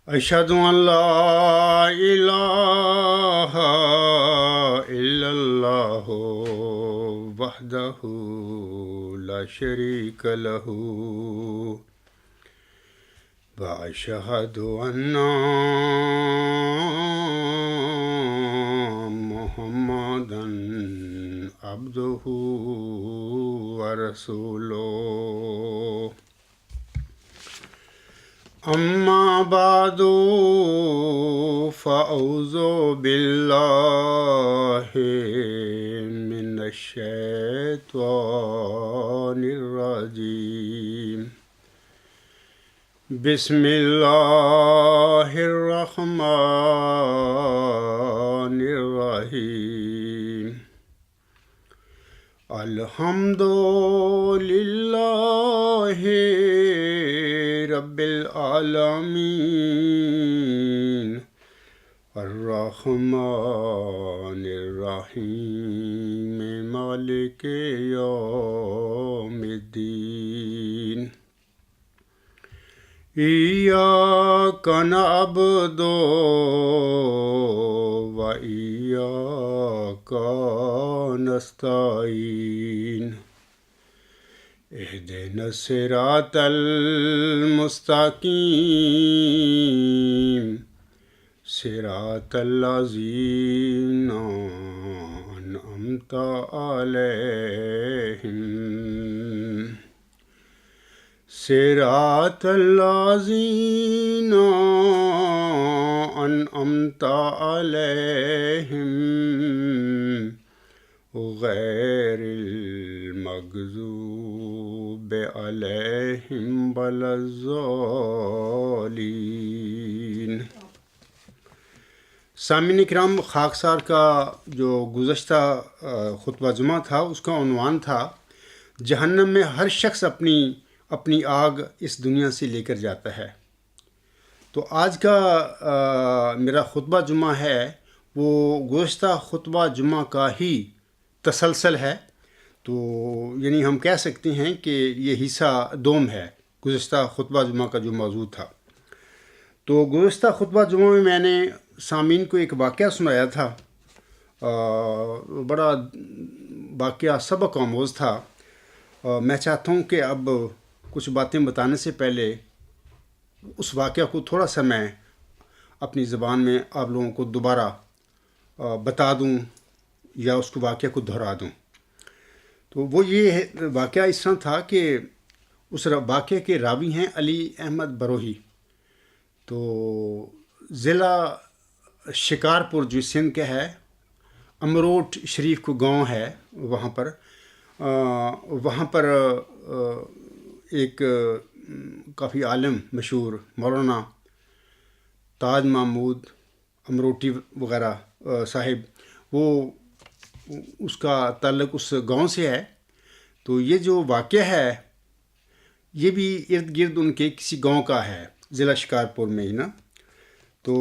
أشهد أن لا إله إلا الله وحده لا شريك له وأشهد أن محمدا عبده ورسوله أما بعد فأعوذ بالله من الشيطان الرجيم بسم الله الرحمن الرحيم الحمد لله رب العالمين الرحمن الرحيم مالك يوم الدين إياك نعبد وإياك نستعين اهدنا الصراط المستقيم صراط الذين أنعمت عليهم صراط الذين أنعمت عليهم غير المغضوب علیہم ولا الضالین۔ سامعین کرام، خاکسار کا جو گزشتہ خطبہ جمعہ تھا اس کا عنوان تھا جہنم میں ہر شخص اپنی آگ اس دنیا سے لے کر جاتا ہے۔ تو آج کا میرا خطبہ جمعہ ہے وہ گزشتہ خطبہ جمعہ کا ہی تسلسل ہے، تو یعنی ہم کہہ سکتے ہیں کہ یہ حصہ دوم ہے گزشتہ خطبہ جمعہ کا جو موضوع تھا۔ تو گزشتہ خطبہ جمعہ میں میں نے سامعین کو ایک واقعہ سنایا تھا، بڑا واقعہ سبق آموز تھا۔ میں چاہتا ہوں کہ اب کچھ باتیں بتانے سے پہلے اس واقعہ کو تھوڑا سا میں اپنی زبان میں آپ لوگوں کو دوبارہ بتا دوں یا اس کو واقعہ کو دہرا دوں۔ تو وہ یہ واقعہ اس طرح تھا کہ اس واقعے کے راوی ہیں علی احمد بروہی۔ تو ضلع شکارپور جو سندھ کا ہے، امروٹ شریف کو گاؤں ہے، وہاں پر ایک کافی عالم مشہور مولانا تاج محمود امروٹی وغیرہ صاحب، وہ اس کا تعلق اس گاؤں سے ہے۔ تو یہ جو واقعہ ہے یہ بھی ارد گرد ان کے کسی گاؤں کا ہے، ضلع شکارپور میں ہی نا۔ تو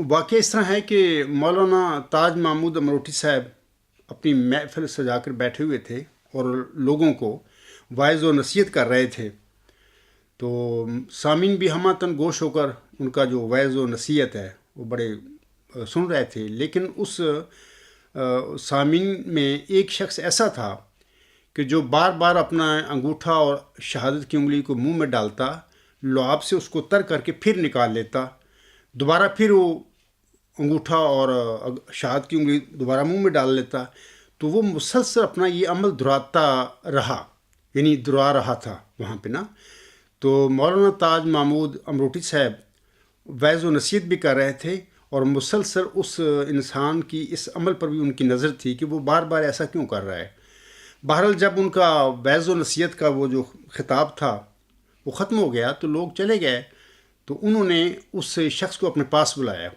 واقعہ اس طرح ہے کہ مولانا تاج محمود امروٹی صاحب اپنی محفل سجا کر بیٹھے ہوئے تھے اور لوگوں کو واعظ و نصیحت کر رہے تھے۔ تو سامعین بھی ہمہ گوش ہو کر ان کا جو واعظ و نصیحت ہے وہ بڑے سن رہے تھے، لیکن اس سامعین میں ایک شخص ایسا تھا کہ جو بار بار اپنا انگوٹھا اور شہادت کی انگلی کو منہ میں ڈالتا، لعاب سے اس کو تر کر کے پھر نکال لیتا، دوبارہ پھر وہ انگوٹھا اور شہادت کی انگلی دوبارہ منہ میں ڈال لیتا۔ تو وہ مسلسل اپنا یہ عمل دہراتا رہا، یعنی دہرا رہا تھا وہاں پہ نا۔ تو مولانا تاج محمود امروٹی صاحب وعظ و نصیحت بھی کر رہے تھے اور مسلسل اس انسان کی اس عمل پر بھی ان کی نظر تھی کہ وہ بار بار ایسا کیوں کر رہا ہے۔ بہرحال جب ان کا وعظ و نصیحت کا وہ جو خطاب تھا وہ ختم ہو گیا تو لوگ چلے گئے، تو انہوں نے اس شخص کو اپنے پاس بلایا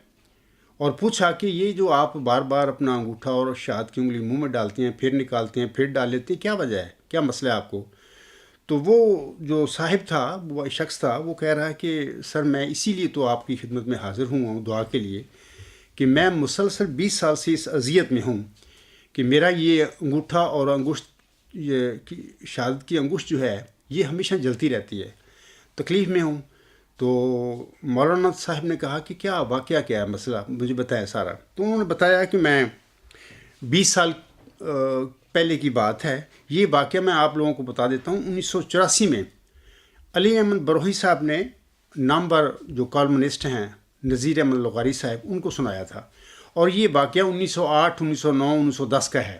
اور پوچھا کہ یہ جو آپ بار بار اپنا انگوٹھا اور شہادت کی انگلی منہ میں ڈالتے ہیں، پھر نکالتے ہیں، پھر ڈال لیتے ہیں، کیا وجہ ہے، کیا مسئلہ ہے آپ کو؟ تو وہ جو صاحب تھا، وہ شخص تھا، وہ کہہ رہا ہے کہ سر میں اسی لیے تو آپ کی خدمت میں حاضر ہوں دعا کے لیے کہ میں مسلسل 20 سال سے اس اذیت میں ہوں کہ میرا یہ انگوٹھا اور انگشت، یہ شہادت کی انگشت جو ہے یہ ہمیشہ جلتی رہتی ہے، تکلیف میں ہوں۔ تو مولانا صاحب نے کہا کہ کیا واقعہ کیا ہے مسئلہ، مجھے بتایا سارا. تو انہوں نے بتایا کہ میں 20 سال پہلے کی بات ہے. یہ واقعہ میں آپ لوگوں کو بتا دیتا ہوں. 1984 میں علی احمد بروہی صاحب نے نامور جو کالمنسٹ ہیں نذیر احمد لغاری صاحب، ان کو سنایا تھا. اور یہ واقعہ 1908 1909 1910 کا ہے.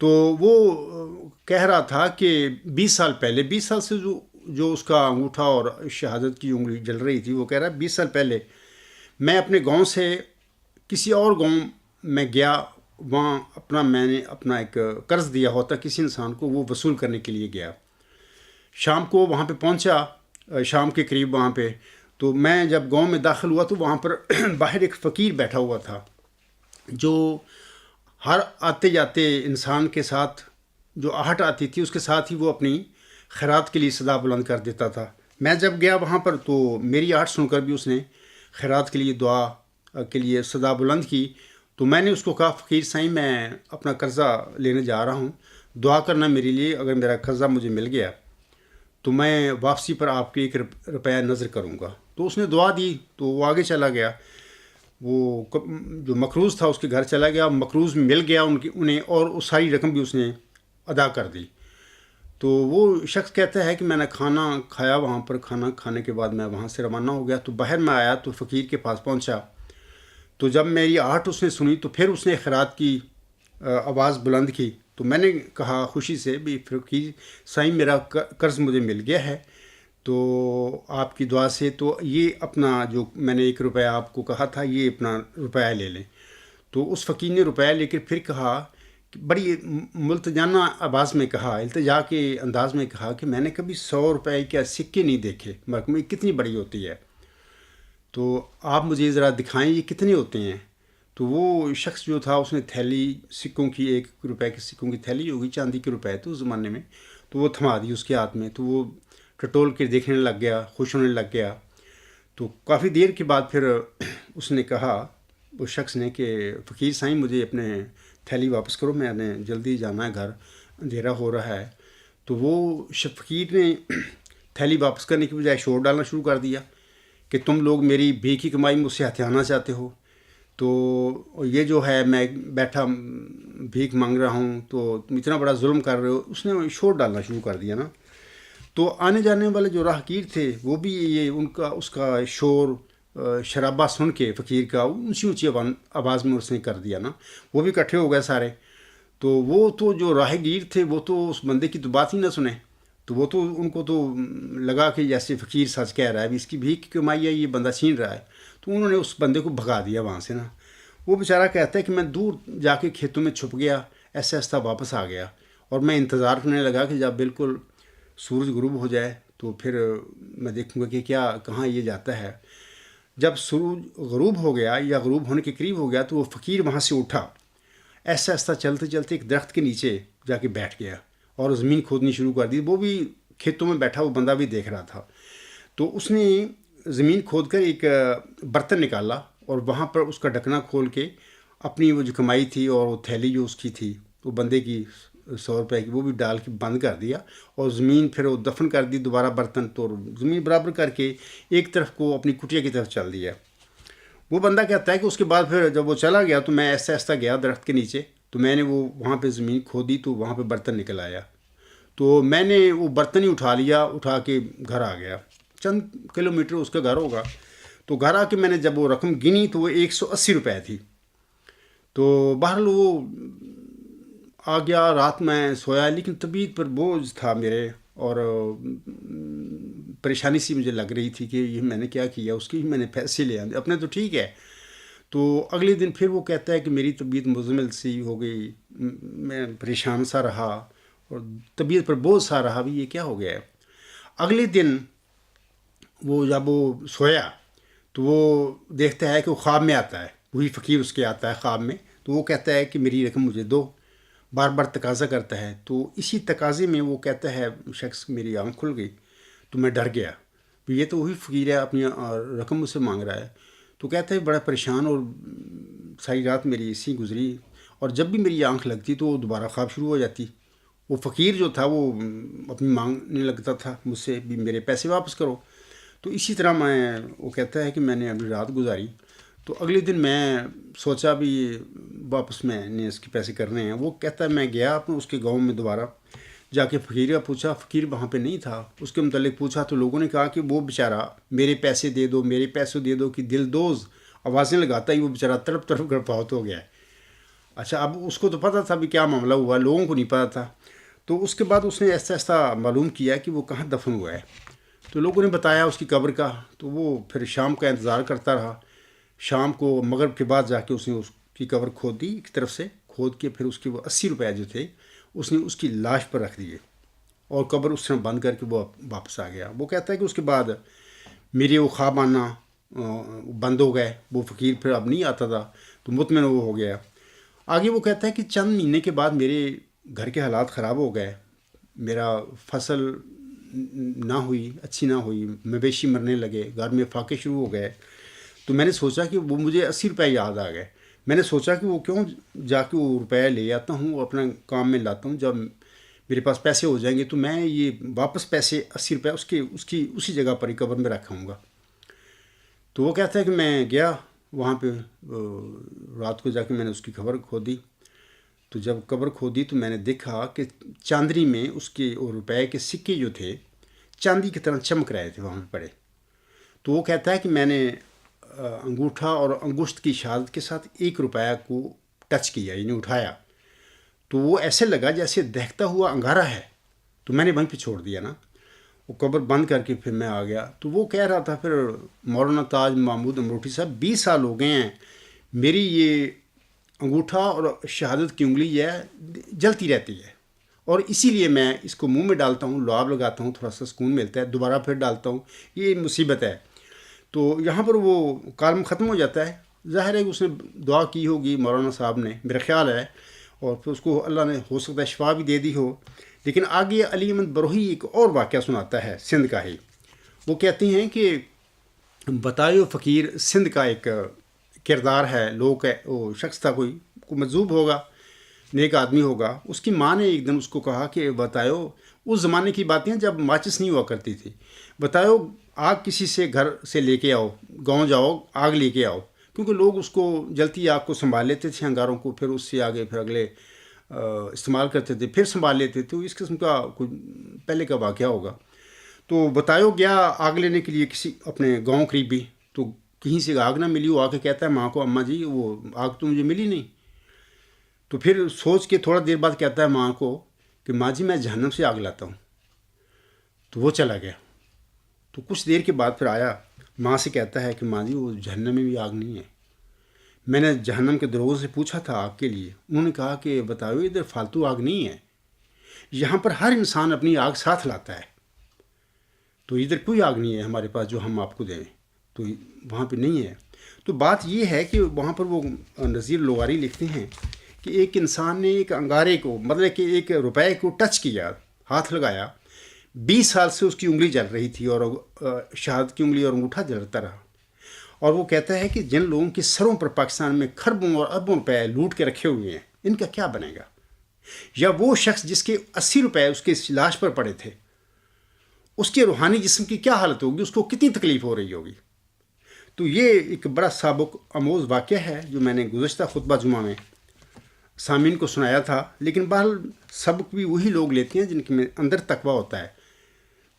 تو وہ کہہ رہا تھا کہ 20 سال پہلے، 20 سال سے جو اس کا انگوٹھا اور شہادت کی انگلی جل رہی تھی، وہ کہہ رہا ہے 20 سال پہلے میں اپنے گاؤں سے کسی اور گاؤں میں گیا. وہاں میں نے اپنا ایک قرض دیا ہوتا کسی انسان کو، وہ وصول کرنے کے لیے گیا. شام کو وہاں پہ پہنچا، شام کے قریب وہاں پہ. تو میں جب گاؤں میں داخل ہوا تو وہاں پر باہر ایک فقیر بیٹھا ہوا تھا، جو ہر آتے جاتے انسان کے ساتھ جو آہٹ آتی تھی اس کے ساتھ ہی وہ اپنی خیرات کے لیے صدا بلند کر دیتا تھا. میں جب گیا وہاں پر تو میری آہٹ سن کر بھی اس نے خیرات کے لیے دعا کے لیے صدا بلند کی. تو میں نے اس کو کہا فقیر سائیں میں اپنا قرضہ لینے جا رہا ہوں، دعا کرنا میرے لیے، اگر میرا قرضہ مجھے مل گیا تو میں واپسی پر آپ کے 1 روپیہ نظر کروں گا. تو اس نے دعا دی تو وہ آگے چلا گیا. وہ جو مقروض تھا اس کے گھر چلا گیا، مقروض مل گیا انہیں، اور وہ ساری رقم بھی اس نے ادا کر دی. تو وہ شخص کہتا ہے کہ میں نے کھانا کھایا، وہاں پر کھانا کھانے کے بعد میں وہاں سے روانہ ہو گیا. تو باہر میں آیا تو فقیر کے پاس پہنچا. تو جب میری آہٹ اس نے سنی تو پھر اس نے خیرات کی آواز بلند کی. تو میں نے کہا خوشی سے بھی فقیر سائیں میرا قرض مجھے مل گیا ہے تو آپ کی دعا سے، تو یہ اپنا جو میں نے 1 روپیہ آپ کو کہا تھا یہ اپنا روپیہ لے لیں. تو اس فقیر نے روپیہ لے کر پھر کہا، بڑی ملتجانہ آواز میں کہا، التجا کے انداز میں کہا کہ میں نے کبھی 100 روپے کے سکے نہیں دیکھے، رقم کتنی بڑی ہوتی ہے، تو آپ مجھے ذرا دکھائیں یہ کتنے ہوتے ہیں. تو وہ شخص جو تھا اس نے تھیلی سکوں کی، 1 روپے کے سکوں کی تھیلی ہوگی، چاندی کے روپے تو اس زمانے میں، تو وہ تھما دی اس کے ہاتھ میں. تو وہ ٹٹول کے دیکھنے لگ گیا، خوش ہونے لگ گیا. تو کافی دیر کے بعد پھر اس نے کہا اس شخص نے کہ فقیر سائیں مجھے اپنے تھیلی واپس کرو، میں نے جلدی جانا ہے گھر، اندھیرا ہو رہا ہے. تو وہ فقیر نے تھیلی واپس کرنے کی بجائے شور ڈالنا شروع کر دیا کہ تم لوگ میری بھیک کی کمائی مجھ سے ہتھیانا چاہتے ہو، تو یہ جو ہے میں بیٹھا بھیک مانگ رہا ہوں تو تم اتنا بڑا ظلم کر رہے ہو. اس نے شور ڈالنا شروع کر دیا نا. تو آنے جانے والے جو راہگیر تھے وہ بھی یہ اس کا شور شرابہ سن کے فقیر کا اونچی اونچی آواز میں اس نے کر دیا نا. وہ بھی اکٹھے ہو گئے سارے. تو وہ تو جو راہگیر تھے وہ تو اس بندے کی تو بات ہی نہ سنیں. تو وہ تو ان کو تو لگا کہ جیسے فقیر سچ کہہ رہا ہے، اس کی بھیک کی کمائی ہے، یہ بندہ چھین رہا ہے. تو انہوں نے اس بندے کو بھگا دیا وہاں سے نا. وہ بیچارہ کہتا ہے کہ میں دور جا کے کھیتوں میں چھپ گیا، ایسا ایسا واپس آ گیا، اور میں انتظار کرنے لگا کہ جب بالکل سورج غروب ہو جائے تو پھر میں دیکھوں گا کہ کہاں یہ جاتا ہے. جب سورج غروب ہو گیا یا غروب ہونے کے قریب ہو گیا تو وہ فقیر وہاں سے اٹھا، ایسا ایسا چلتے چلتے ایک درخت کے نیچے جا کے بیٹھ گیا اور زمین کھودنی شروع کر دی. وہ بھی کھیتوں میں بیٹھا وہ بندہ بھی دیکھ رہا تھا. تو اس نے زمین کھود کر ایک برتن نکالا اور وہاں پر اس کا ڈھکنا کھول کے اپنی وہ جو کمائی تھی اور وہ تھیلی جو اس کی تھی وہ بندے کی 100 روپے کی، وہ بھی ڈال کے بند کر دیا، اور زمین پھر وہ دفن کر دی دوبارہ برتن. تو زمین برابر کر کے ایک طرف کو اپنی کٹیا کی طرف چل دیا. وہ بندہ کہتا ہے کہ اس کے بعد پھر جب وہ چلا گیا تو میں ایسا ایسا گیا درخت کے نیچے، تو میں نے وہاں پہ زمین کھودی تو وہاں پہ برتن نکل آیا. تو میں نے وہ برتن ہی اٹھا لیا، اٹھا کے گھر آ گیا. چند کلومیٹر اس کا گھر ہوگا. تو گھر آ کے میں نے جب وہ رقم گنی تو وہ 180 روپے تھی. تو بہرحال وہ آ گیا. رات میں سویا لیکن طبیعت پر بوجھ تھا میرے، اور پریشانی سی مجھے لگ رہی تھی کہ یہ میں نے کیا کیا. اس کی میں نے پیسے لے آئے اپنے، تو ٹھیک ہے. تو اگلے دن پھر وہ کہتا ہے کہ میری طبیعت مزمل سی ہو گئی، میں پریشان سا رہا اور طبیعت پر بوجھ سا رہا، بھی یہ کیا ہو گیا ہے. اگلے دن وہ جب وہ سویا تو وہ دیکھتا ہے کہ وہ خواب میں آتا ہے، وہی فقیر اس کے آتا ہے خواب میں. تو وہ کہتا ہے کہ میری رقم مجھے دو، بار بار تقاضا کرتا ہے. تو اسی تقاضے میں وہ کہتا ہے شخص میری آنکھ کھل گئی تو میں ڈر گیا، یہ تو وہی فقیر ہے، اپنی رقم مجھ سے مانگ رہا ہے. تو کہتا ہے بڑا پریشان، اور ساری رات میری اسی گزری، اور جب بھی میری آنکھ لگتی تو وہ دوبارہ خواب شروع ہو جاتی. وہ فقیر جو تھا وہ اپنی مانگنے لگتا تھا مجھ سے بھی میرے پیسے واپس کرو. تو اسی طرح وہ کہتا ہے کہ میں نے ابھی رات گزاری. تو اگلے دن میں سوچا بھی واپس میں نے اس کے پیسے کرنے ہیں. وہ کہتا ہے میں گیا اس کے گاؤں میں دوبارہ جا کے فقیر کا پوچھا. فقیر وہاں پہ نہیں تھا. اس کے متعلق پوچھا تو لوگوں نے کہا کہ وہ بیچارہ میرے پیسے دے دو میرے پیسے دے دو کہ دل دوز آوازیں لگاتا ہی وہ بیچارہ تڑپ تڑپ کر فوت ہو گیا ہے. اچھا اب اس کو تو پتہ تھا بھی کیا معاملہ ہوا, لوگوں کو نہیں پتہ تھا. تو اس کے بعد اس نے ایسا ایسا معلوم کیا کہ وہ کہاں دفن ہوا ہے. تو لوگوں نے بتایا اس کی قبر کا. تو وہ پھر شام کا انتظار کرتا رہا. شام کو مغرب کے بعد جا کے اس نے اس کی قبر کھود دی, ایک طرف سے کھود کے پھر اس کے وہ 80 روپے جو تھے اس نے اس کی لاش پر رکھ دیے اور قبر اس طرح بند کر کے وہ واپس آ گیا. وہ کہتا ہے کہ اس کے بعد میرے وہ خواب آنا بند ہو گئے. وہ فقیر پھر اب نہیں آتا تھا تو مطمئن وہ ہو گیا. آگے وہ کہتا ہے کہ چند مہینے کے بعد میرے گھر کے حالات خراب ہو گئے. میرا فصل نہ ہوئی, اچھی نہ ہوئی, مویشی مرنے لگے, گھر میں فاقے شروع ہو گئے. تو میں نے سوچا کہ وہ مجھے 80 روپے یاد آ گئے. میں نے سوچا کہ وہ کیوں جا کے وہ روپے لے آتا ہوں, اپنا کام میں لاتا ہوں. جب میرے پاس پیسے ہو جائیں گے تو میں یہ واپس پیسے 80 روپے اسی جگہ پر ہی قبر میں رکھاؤں گا. تو وہ کہتا ہے کہ میں گیا وہاں پہ رات کو جا کے میں نے اس کی قبر کھودی. تو جب قبر کھودی تو میں نے دیکھا کہ چاندنی میں اس کے روپے کے سکے جو تھے چاندی کی طرح چمک رہے تھے وہاں پہ پڑے. تو وہ کہتا ہے کہ میں نے انگوٹھا اور انگشت کی شہادت کے ساتھ 1 روپیہ کو ٹچ کیا, یعنی اٹھایا. تو وہ ایسے لگا جیسے دہتا ہوا انگارہ ہے. تو میں نے وہیں پہ چھوڑ دیا نا, وہ قبر بند کر کے پھر میں آ گیا. تو وہ کہہ رہا تھا پھر مولانا تاج محمود امروٹی صاحب 20 سال ہو گئے ہیں میری یہ انگوٹھا اور شہادت کی انگلی ہے جلتی رہتی ہے, اور اسی لیے میں اس کو منہ میں ڈالتا ہوں, لعاب لگاتا ہوں, تھوڑا سا سکون ملتا ہے, دوبارہ پھر ڈالتا ہوں, یہ مصیبت ہے. تو یہاں پر وہ کالم ختم ہو جاتا ہے. ظاہر ہے کہ اس نے دعا کی ہوگی مولانا صاحب نے, میرا خیال ہے, اور پھر اس کو اللہ نے ہو سکتا ہے شفا بھی دے دی ہو. لیکن آگے علی احمد بروہی ایک اور واقعہ سناتا ہے سندھ کا ہی. وہ کہتے ہیں کہ بتائیو فقیر سندھ کا ایک کردار ہے, لوگ ہے, وہ شخص تھا کوئی مجذوب ہوگا, نیک آدمی ہوگا. اس کی ماں نے ایک دن اس کو کہا کہ بتائیو, اس زمانے کی باتیں جب ماچس نہیں ہوا کرتی تھی, بتائیو آگ کسی سے گھر سے لے کے آؤ, گاؤں جاؤ آگ لے کے آؤ. کیونکہ لوگ اس کو جلتی آگ کو سنبھال لیتے تھے انگاروں کو, پھر اس سے آگے پھر اگلے استعمال کرتے تھے, پھر سنبھال لیتے تھے. تو اس قسم کا کوئی پہلے کا واقعہ ہوگا. تو بتائیو گیا آگ لینے کے لیے کسی اپنے گاؤں قریبی. تو کہیں سے آگ نہ ملی. وہ آ کے کہتا ہے ماں کو, اماں جی وہ آگ تو مجھے ملی نہیں. تو پھر سوچ کے تھوڑا دیر بعد کہتا ہے ماں کو کہ ماں جی میں جہنم سے آگ لاتا ہوں. تو وہ چلا گیا. تو کچھ دیر کے بعد پھر آیا, ماں سے کہتا ہے کہ ماں جی وہ جہنم میں بھی آگ نہیں ہے. میں نے جہنم کے دروازے سے پوچھا تھا آگ کے لیے, انہوں نے کہا کہ بتاؤ ادھر فالتو آگ نہیں ہے, یہاں پر ہر انسان اپنی آگ ساتھ لاتا ہے. تو ادھر کوئی آگ نہیں ہے ہمارے پاس جو ہم آپ کو دیں. تو وہاں پہ نہیں ہے. تو بات یہ ہے کہ وہاں پر وہ نذیر لغاری لکھتے ہیں کہ ایک انسان نے ایک انگارے کو, مطلب کہ ایک روپے کو ٹچ کیا, ہاتھ لگایا, 20 سال سے اس کی انگلی جل رہی تھی اور شہادت کی انگلی اور انگوٹھا جلتا رہا. اور وہ کہتا ہے کہ جن لوگوں کے سروں پر پاکستان میں خربوں اور اربوں روپے لوٹ کے رکھے ہوئے ہیں, ان کا کیا بنے گا؟ یا وہ شخص جس کے 80 روپے اس کے لاش پر پڑے تھے, اس کے روحانی جسم کی کیا حالت ہوگی, اس کو کتنی تکلیف ہو رہی ہوگی. تو یہ ایک بڑا سابق آموز واقعہ ہے جو میں نے گزشتہ خطبہ جمعہ میں سامعین کو سنایا تھا. لیکن بہرحال سبق بھی وہی لوگ لیتے ہیں جن کے اندر تقویٰ ہوتا ہے,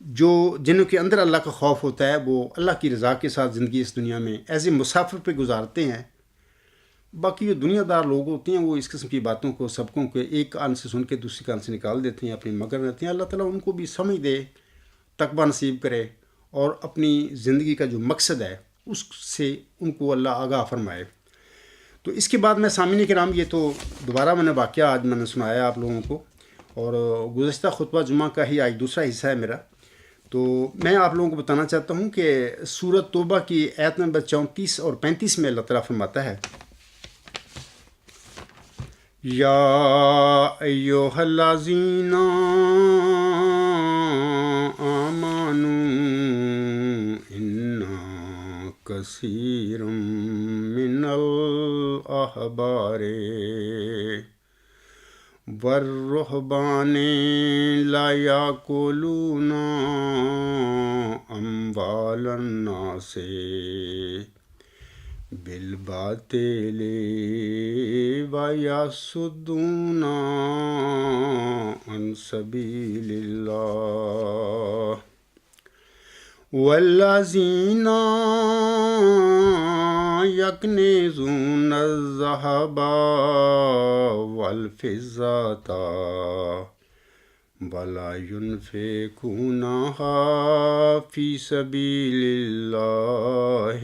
جنہوں کے اندر اللہ کا خوف ہوتا ہے. وہ اللہ کی رضا کے ساتھ زندگی اس دنیا میں ایز اے مسافر پہ گزارتے ہیں. باقی جو دنیا دار لوگ ہوتے ہیں وہ اس قسم کی باتوں کو, سبقوں کے ایک کان سے سن کے دوسری کان سے نکال دیتے ہیں, اپنی مگر رہتے ہیں. اللہ تعالیٰ ان کو بھی سمجھ دے, تقویٰ نصیب کرے, اور اپنی زندگی کا جو مقصد ہے اس سے ان کو اللہ آگاہ فرمائے. تو اس کے بعد میں سامعین کرام, یہ تو دوبارہ میں نے واقعہ آج میں نے سنایا آپ لوگوں کو, اور گزشتہ خطبہ جمعہ کا ہی آج دوسرا حصہ ہے میرا. تو میں آپ لوگوں کو بتانا چاہتا ہوں کہ سورۃ توبہ کی آیت نمبر 34 اور 35 میں اللہ تعالیٰ فرماتا ہے, یا ایھا الذین آمنوا ان کثیر من الاحبار والرهبان لا يأكلون أموال الناس بالباطل ويصدون عن سبيل الله والذين يكنزون الذهب والفضة ولا ينفقونها في سبيل الله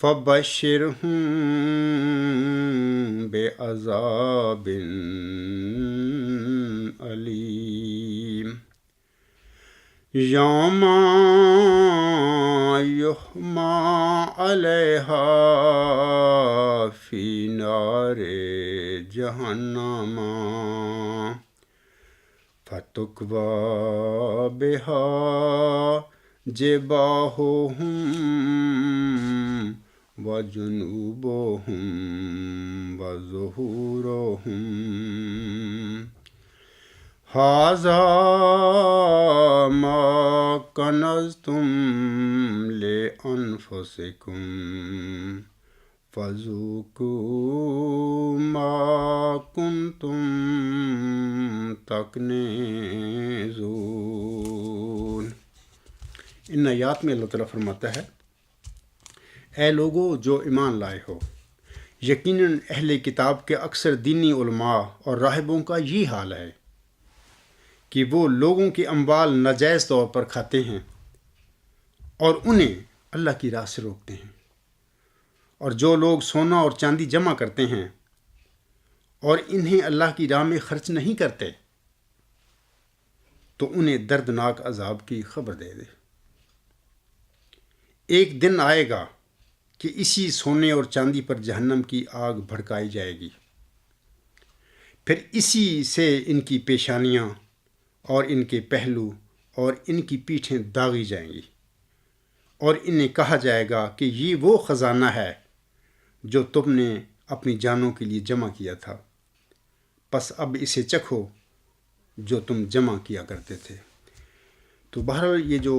فبشرهم بعذاب أليم یوم یحمى علیہا فی نار جہنم فتکوی بہا جباہہم وجنوبہم وظہورہم ھذا ما کنزتم لانفسکم فذوقوا ما کنتم تکنزون۔ ان آیات میں اللہ تعالیٰ فرماتا ہے، اے لوگو جو ایمان لائے ہو، یقیناً اہل کتاب کے اکثر دینی علماء اور راہبوں کا یہ حال ہے کہ وہ لوگوں کے اموال ناجائز طور پر کھاتے ہیں اور انہیں اللہ کی راہ سے روکتے ہیں، اور جو لوگ سونا اور چاندی جمع کرتے ہیں اور انہیں اللہ کی راہ میں خرچ نہیں کرتے تو انہیں دردناک عذاب کی خبر دے دے۔ ایک دن آئے گا کہ اسی سونے اور چاندی پر جہنم کی آگ بھڑکائی جائے گی، پھر اسی سے ان کی پیشانیاں اور ان کے پہلو اور ان کی پیٹھیں داغی جائیں گی، اور انہیں کہا جائے گا کہ یہ وہ خزانہ ہے جو تم نے اپنی جانوں کے لیے جمع کیا تھا، پس اب اسے چکھو جو تم جمع کیا کرتے تھے۔ تو بہرحال یہ جو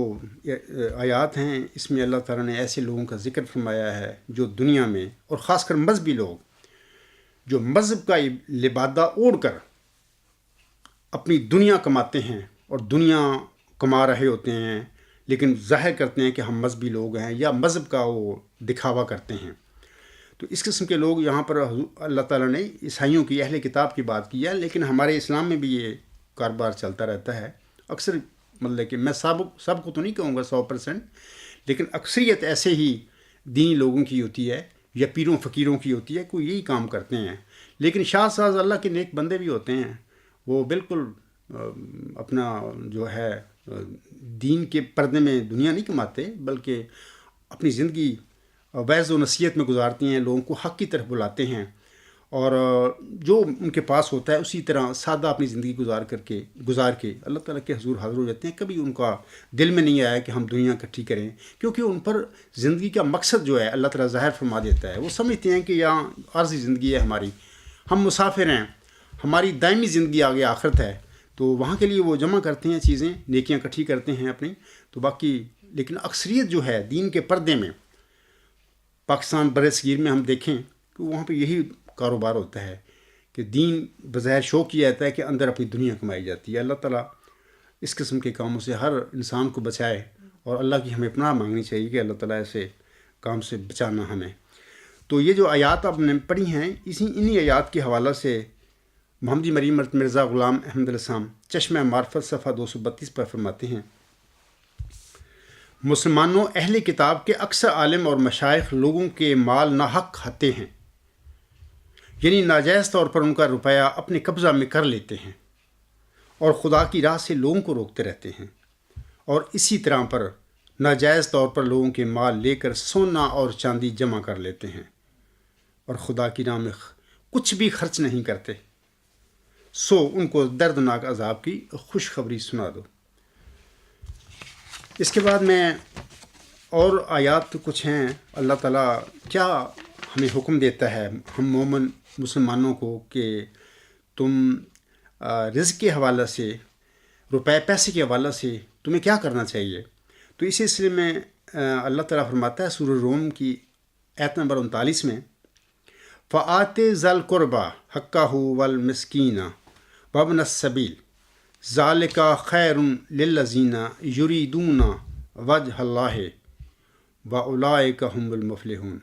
آیات ہیں اس میں اللہ تعالیٰ نے ایسے لوگوں کا ذکر فرمایا ہے جو دنیا میں، اور خاص کر مذہبی لوگ جو مذہب کا لبادہ اوڑھ کر اپنی دنیا کماتے ہیں اور دنیا کما رہے ہوتے ہیں، لیکن ظاہر کرتے ہیں کہ ہم مذہبی لوگ ہیں، یا مذہب کا وہ دکھاوا کرتے ہیں۔ تو اس قسم کے لوگ یہاں پر اللہ تعالیٰ نے عیسائیوں کی اہل کتاب کی بات کی ہے، لیکن ہمارے اسلام میں بھی یہ کاروبار چلتا رہتا ہے اکثر۔ مطلب کہ میں سب کو تو نہیں کہوں گا 100%، لیکن اکثریت ایسے ہی دینی لوگوں کی ہوتی ہے یا پیروں فقیروں کی ہوتی ہے، کوئی یہی کام کرتے ہیں۔ لیکن شاہ ساز اللہ کے نیک بندے بھی ہوتے ہیں، وہ بالکل اپنا جو ہے دین کے پردے میں دنیا نہیں کماتے، بلکہ اپنی زندگی وعظ و نصیحت میں گزارتی ہیں، لوگوں کو حق کی طرف بلاتے ہیں، اور جو ان کے پاس ہوتا ہے اسی طرح سادہ اپنی زندگی گزار کے اللہ تعالیٰ کے حضور حاضر ہو جاتے ہیں۔ کبھی ان کا دل میں نہیں آیا کہ ہم دنیا اکٹھی کریں، کیونکہ ان پر زندگی کا مقصد جو ہے اللہ تعالیٰ ظاہر فرما دیتا ہے۔ وہ سمجھتے ہیں کہ یہاں عارضی زندگی ہے ہماری، ہم مسافر ہیں، ہماری دائمی زندگی آگے آخرت ہے، تو وہاں کے لیے وہ جمع کرتے ہیں چیزیں، نیکیاں اکٹھی کرتے ہیں اپنی۔ تو باقی لیکن اکثریت جو ہے دین کے پردے میں، پاکستان بر صغیر میں ہم دیکھیں کہ وہاں پہ یہی کاروبار ہوتا ہے کہ دین بظاہر شو کیا جاتا ہے کہ اندر اپنی دنیا کمائی جاتی ہے۔ اللہ تعالیٰ اس قسم کے کاموں سے ہر انسان کو بچائے، اور اللہ کی ہمیں پناہ مانگنی چاہیے کہ اللہ تعالیٰ ایسے کام سے بچانا ہمیں۔ تو یہ جو آیات آپ نے پڑھی ہیں، انہی آیات کے حوالہ سے محمدی مریم مرزا غلام احمد الاسلام چشمہ معرفت صفحہ 232 پر فرماتے ہیں، مسلمانوں، اہل کتاب کے اکثر عالم اور مشائخ لوگوں کے مال ناحق کھاتے ہیں، یعنی ناجائز طور پر ان کا روپیہ اپنے قبضہ میں کر لیتے ہیں، اور خدا کی راہ سے لوگوں کو روکتے رہتے ہیں، اور اسی طرح پر ناجائز طور پر لوگوں کے مال لے کر سونا اور چاندی جمع کر لیتے ہیں، اور خدا کی راہ میں کچھ بھی خرچ نہیں کرتے، سو ان کو دردناک عذاب کی خوشخبری سنا دو۔ اس کے بعد میں اور آیات کچھ ہیں، اللہ تعالیٰ کیا ہمیں حکم دیتا ہے ہم مومن مسلمانوں کو کہ تم رزق کے حوالے سے، روپے پیسے کے حوالے سے تمہیں کیا کرنا چاہیے. تو اس سلسلے میں اللہ تعالیٰ فرماتا ہے سورہ روم کی آیت نمبر 39 میں، فَآتِ ذَا الْقُرْبَى حَقَّهُ وَالْمِسْكِينَ وَابْنَ السَّبِيلِ ذَلِكَ خَيْرٌ لِلَّذِينَ يُرِيدُونَ وَجْهَ اللَّهِ وَأُولَٰئِكَ هُمُ الْمُفْلِحُونَ.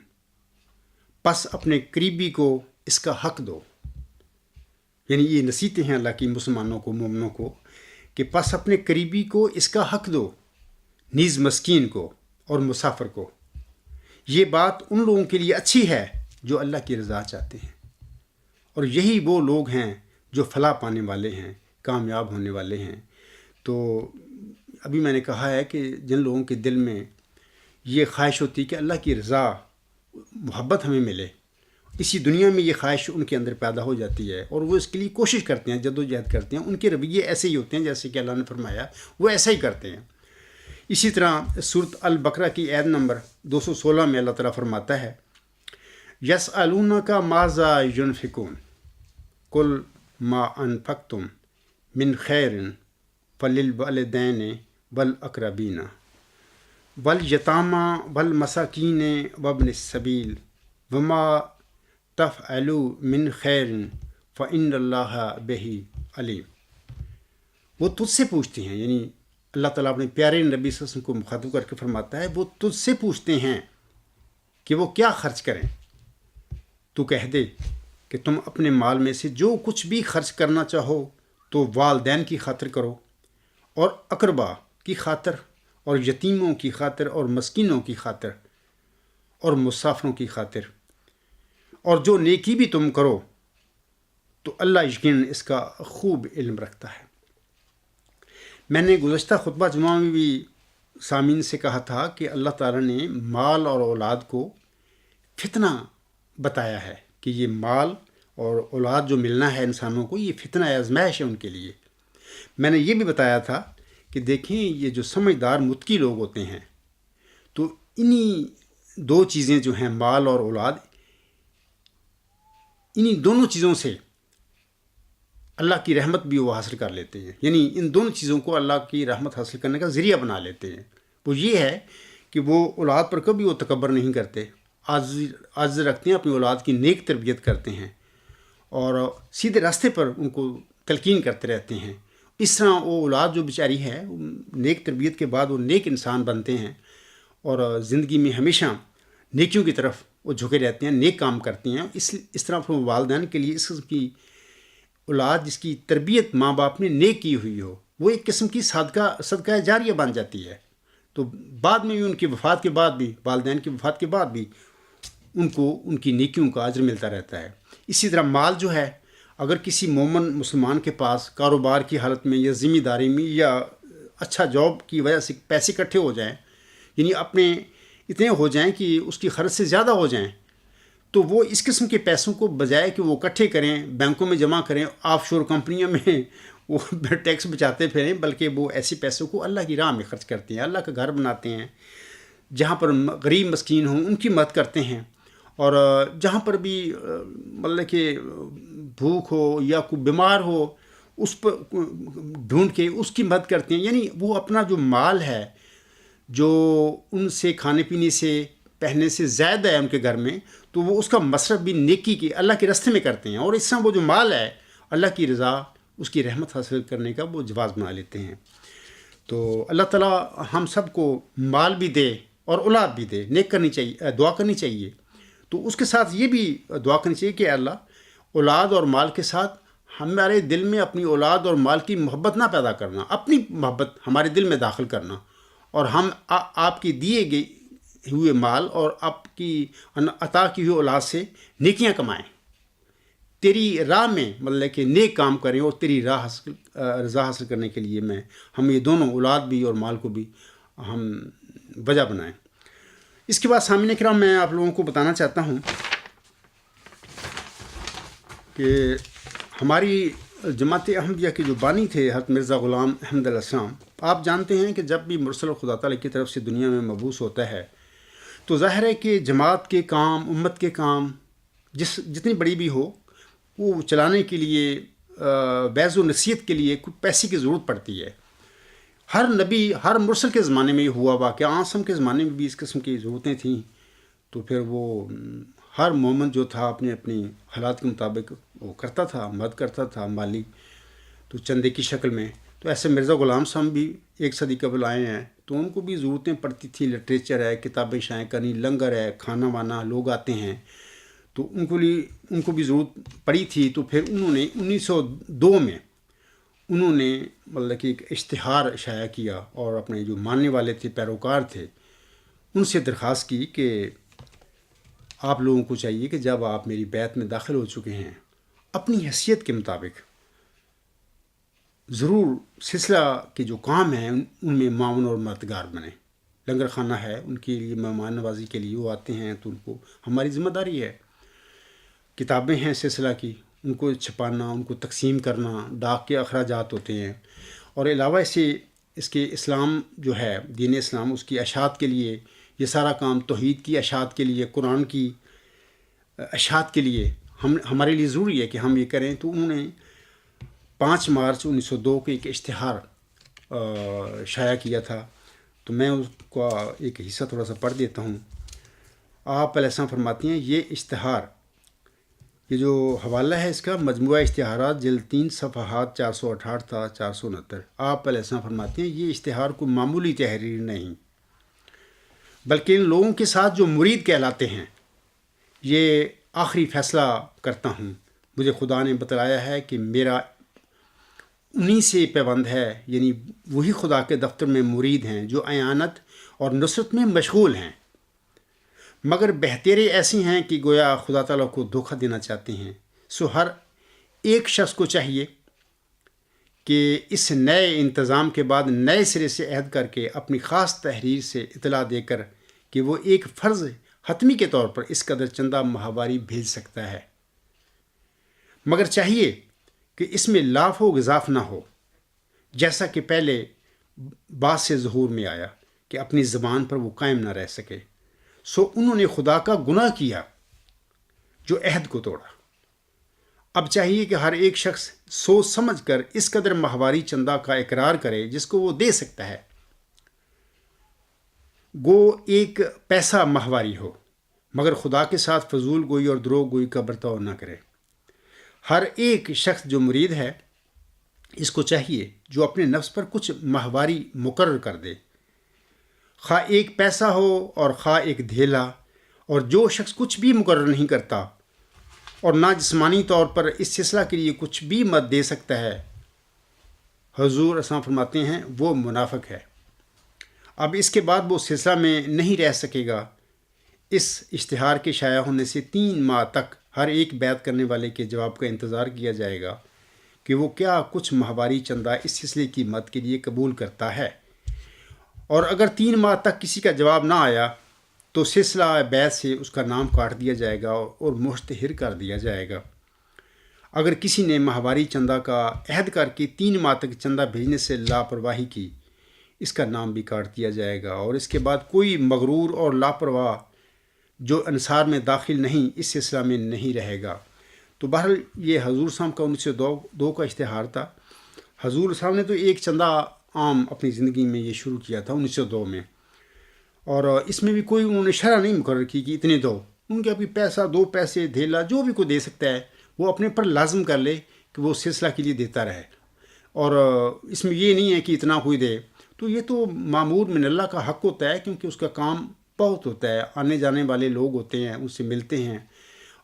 پس اپنے قریبی کو اس کا حق دو. یعنی یہ نصیحتیں ہیں اللہ کی مسلمانوں کو، مومنوں کو، کہ پس اپنے قریبی کو اس کا حق دو، نیز مسکین کو اور مسافر کو. یہ بات ان لوگوں کے لیے اچھی ہے جو اللہ کی رضا چاہتے ہیں، اور یہی وہ لوگ ہیں جو فلاح پانے والے ہیں، کامیاب ہونے والے ہیں. تو ابھی میں نے کہا ہے کہ جن لوگوں کے دل میں یہ خواہش ہوتی ہے کہ اللہ کی رضا، محبت ہمیں ملے، اسی دنیا میں یہ خواہش ان کے اندر پیدا ہو جاتی ہے، اور وہ اس کے لیے کوشش کرتے ہیں، جد و جہد کرتے ہیں. ان کے رویے ایسے ہی ہوتے ہیں جیسے کہ اللہ نے فرمایا وہ ایسا ہی کرتے ہیں. اسی طرح سورۃ البقرہ کی آیت نمبر 216 میں اللہ تعالیٰ فرماتا ہے، یسألونک ماذا ینفقون قل ما انفقتم من خیر فللوالدین والاقربین والیتامی والمساکین وابن السبیل وما تفعلوا من خیر فإن اللہ بہ علیم. وہ تجھ سے پوچھتے ہیں، یعنی اللہ تعالیٰ اپنے پیارے نبی صلی اللہ علیہ وسلم کو مخاطب کر کے فرماتا ہے وہ تجھ سے پوچھتے ہیں کہ وہ کیا خرچ کریں. تو کہہ دے کہ تم اپنے مال میں سے جو کچھ بھی خرچ کرنا چاہو تو والدین کی خاطر کرو، اور اقربا کی خاطر، اور یتیموں کی خاطر، اور مسکینوں کی خاطر، اور مسافروں کی خاطر. اور جو نیکی بھی تم کرو تو اللہ یقیناً اس کا خوب علم رکھتا ہے. میں نے گزشتہ خطبہ جمعہ میں بھی سامعین سے کہا تھا کہ اللہ تعالیٰ نے مال اور اولاد کو فتنہ بتایا ہے، کہ یہ مال اور اولاد جو ملنا ہے انسانوں کو، یہ فتنہ آزمائش ہے ان کے لیے. میں نے یہ بھی بتایا تھا کہ دیکھیں یہ جو سمجھدار متقی لوگ ہوتے ہیں تو انہی دو چیزیں جو ہیں، مال اور اولاد، انہی دونوں چیزوں سے اللہ کی رحمت بھی وہ حاصل کر لیتے ہیں. یعنی ان دونوں چیزوں کو اللہ کی رحمت حاصل کرنے کا ذریعہ بنا لیتے ہیں. وہ یہ ہے کہ وہ اولاد پر کبھی وہ تکبر نہیں کرتے، عاجز رکھتے ہیں، اپنی اولاد کی نیک تربیت کرتے ہیں اور سیدھے راستے پر ان کو تلقین کرتے رہتے ہیں. اس طرح وہ اولاد جو بیچاری ہے، نیک تربیت کے بعد وہ نیک انسان بنتے ہیں اور زندگی میں ہمیشہ نیکیوں کی طرف وہ جھکے رہتے ہیں، نیک کام کرتے ہیں. اس طرح پھر والدین کے لیے اس قسم کی اولاد جس کی تربیت ماں باپ نے نیک کی ہوئی ہو، وہ ایک قسم کی صدقہ جاریہ بن جاتی ہے. تو بعد میں بھی ان کی وفات کے بعد بھی، والدین کی وفات کے بعد بھی ان کو ان کی نیکیوں کا اجر ملتا رہتا ہے. اسی طرح مال جو ہے، اگر کسی مومن مسلمان کے پاس کاروبار کی حالت میں یا ذمہ داری میں یا اچھا جاب کی وجہ سے پیسے اکٹھے ہو جائیں، یعنی اپنے اتنے ہو جائیں کہ اس کی خرچ سے زیادہ ہو جائیں، تو وہ اس قسم کے پیسوں کو بجائے کہ وہ اکٹھے کریں، بینکوں میں جمع کریں، آف شور کمپنیوں میں وہ ٹیکس بچاتے پھریں، بلکہ وہ ایسے پیسوں کو اللہ کی راہ میں خرچ کرتے ہیں، اللہ کا گھر بناتے ہیں، جہاں پر غریب مسکین ہوں ان کی مدد کرتے ہیں، اور جہاں پر بھی مطلب کہ بھوک ہو یا کوئی بیمار ہو اس پر ڈھونڈ کے اس کی مدد کرتے ہیں. یعنی وہ اپنا جو مال ہے، جو ان سے کھانے پینے سے پہننے سے زائد ہے ان کے گھر میں، تو وہ اس کا مصرف بھی نیکی کی اللہ کے راستے میں کرتے ہیں، اور اس طرح وہ جو مال ہے اللہ کی رضا، اس کی رحمت حاصل کرنے کا وہ جواز بنا لیتے ہیں. تو اللہ تعالیٰ ہم سب کو مال بھی دے اور اولاد بھی دے. نیک کرنی چاہیے، دعا کرنی چاہیے. تو اس کے ساتھ یہ بھی دعا کرنی چاہیے کہ اللہ اولاد اور مال کے ساتھ ہمارے دل میں اپنی اولاد اور مال کی محبت نہ پیدا کرنا، اپنی محبت ہمارے دل میں داخل کرنا، اور ہم آپ کی دیے گئے ہوئے مال اور آپ کی عطا کی ہوئی اولاد سے نیکیاں کمائیں، تیری راہ میں مطلب کہ نیک کام کریں، اور تیری رضا حاصل کرنے کے لیے ہم یہ دونوں اولاد بھی اور مال کو بھی ہم وجہ بنائیں. اس کے بعد سامعین کرام میں آپ لوگوں کو بتانا چاہتا ہوں کہ ہماری جماعت احمدیہ کے جو بانی تھے حضرت مرزا غلام احمد علیہ السلام، آپ جانتے ہیں کہ جب بھی مرسل خدا تعالیٰ کی طرف سے دنیا میں مبعوث ہوتا ہے تو ظاہر ہے کہ جماعت کے کام، امت کے کام جتنی بڑی بھی ہو، وہ چلانے کے لیے وعظ و نصیحت کے لیے کوئی پیسے کی ضرورت پڑتی ہے. ہر نبی ہر مرسل کے زمانے میں یہ ہوا واقعہ. آسم کے زمانے میں بھی اس قسم کی ضرورتیں تھیں. تو پھر وہ ہر مومن جو تھا اپنے اپنی حالات کے مطابق وہ کرتا تھا، مدد کرتا تھا مالی، تو چندے کی شکل میں. تو ایسے مرزا غلام صاحب بھی 1 صدی قبل آئے ہیں، تو ان کو بھی ضرورتیں پڑتی تھیں. لٹریچر ہے، کتابیں شائع کرنی، لنگر ہے، کھانا وانا، لوگ آتے ہیں، تو ان کو بھی ضرورت پڑی تھی. تو پھر انہوں نے 1902 میں انہوں نے مطلب کہ ایک اشتہار شائع کیا، اور اپنے جو ماننے والے تھے، پیروکار تھے، ان سے درخواست کی کہ آپ لوگوں کو چاہیے کہ جب آپ میری بیعت میں داخل ہو چکے ہیں، اپنی حیثیت کے مطابق ضرور سلسلہ کے جو کام ہیں ان میں معاون اور مددگار بنیں. لنگر خانہ ہے، ان کے لیے مہمان نوازی کے لیے وہ آتے ہیں، تو ان کو ہماری ذمہ داری ہے. کتابیں ہیں سلسلہ کی، ان کو چھپانا، ان کو تقسیم کرنا، ڈاک کے اخراجات ہوتے ہیں. اور علاوہ اس کے اسلام جو ہے، دین اسلام، اس کی اشاعت کے لیے یہ سارا کام، توحید کی اشاعت کے لیے، قرآن کی اشاعت کے لیے ہمارے لیے ضروری ہے کہ ہم یہ کریں. تو انہوں نے 5 مارچ 1902 کو ایک اشتہار شائع کیا تھا. تو میں اس کا ایک حصہ تھوڑا سا پڑھ دیتا ہوں. آپ علیہ السلام فرماتی ہیں یہ اشتہار، یہ جو حوالہ ہے اس کا مجموعہ اشتہارات جلد 3 صفحات 468 تا 469. آپ علیہ السلام فرماتے ہیں یہ اشتہار کوئی معمولی تحریر نہیں، بلکہ ان لوگوں کے ساتھ جو مرید کہلاتے ہیں، یہ آخری فیصلہ کرتا ہوں. مجھے خدا نے بتلایا ہے کہ میرا انہی سے پیوند ہے، یعنی وہی خدا کے دفتر میں مرید ہیں جو اعانت اور نصرت میں مشغول ہیں، مگر بہتیرے ایسی ہیں کہ گویا خدا تعالیٰ کو دھوکہ دینا چاہتے ہیں. سو ہر ایک شخص کو چاہیے کہ اس نئے انتظام کے بعد نئے سرے سے عہد کر کے اپنی خاص تحریر سے اطلاع دے کر کہ وہ ایک فرض حتمی کے طور پر اس قدر چندہ ماہواری بھیج سکتا ہے، مگر چاہیے کہ اس میں لاف و گزاف نہ ہو، جیسا کہ پہلے بات سے ظہور میں آیا کہ اپنی زبان پر وہ قائم نہ رہ سکے. سو انہوں نے خدا کا گناہ کیا جو عہد کو توڑا. اب چاہیے کہ ہر ایک شخص سوچ سمجھ کر اس قدر ماہواری چندہ کا اقرار کرے جس کو وہ دے سکتا ہے، گو ایک پیسہ ماہواری ہو، مگر خدا کے ساتھ فضول گوئی اور دروغ گوئی کا برتاؤ نہ کرے. ہر ایک شخص جو مرید ہے اس کو چاہیے جو اپنے نفس پر کچھ ماہواری مقرر کر دے، خواہ ایک پیسہ ہو اور خواہ ایک دھیلا. اور جو شخص کچھ بھی مقرر نہیں کرتا اور نہ جسمانی طور پر اس سلسلہ کے لیے کچھ بھی مت دے سکتا ہے، حضور اسلام فرماتے ہیں وہ منافق ہے. اب اس کے بعد وہ سلسلہ میں نہیں رہ سکے گا. اس اشتہار کے شائع ہونے سے 3 ماہ تک ہر ایک بیعت کرنے والے کے جواب کا انتظار کیا جائے گا کہ وہ کیا کچھ ماہواری چندہ اس سلسلے کی مدد کے لیے قبول کرتا ہے. اور اگر 3 ماہ تک کسی کا جواب نہ آیا تو سلسلہ بیعت سے اس کا نام کاٹ دیا جائے گا اور مشتہر کر دیا جائے گا. اگر کسی نے ماہواری چندہ کا عہد کر کے 3 ماہ تک چندہ بھیجنے سے لاپرواہی کی، اس کا نام بھی کاٹ دیا جائے گا. اور اس کے بعد کوئی مغرور اور لاپرواہ جو انصار میں داخل نہیں اس سلسلہ میں نہیں رہے گا. تو بہرحال یہ حضور صاحب کا 1902 کا اشتہار تھا. حضور صاحب نے تو ایک چندہ عام اپنی زندگی میں یہ شروع کیا تھا 1902 میں، اور اس میں بھی کوئی انہوں نے شرح نہیں مقرر کی کہ اتنے دو. ان کے ابھی پیسہ، 2 پیسے، دھیلا، جو بھی کوئی دے سکتا ہے وہ اپنے پر لازم کر لے کہ وہ سلسلہ کے لیے دیتا رہے. اور اس میں یہ نہیں ہے کہ اتنا کوئی دے. تو یہ تو معمور من اللہ کا حق ہوتا ہے، کیونکہ اس کا کام بہت ہوتا ہے. آنے جانے والے لوگ ہوتے ہیں، ان سے ملتے ہیں،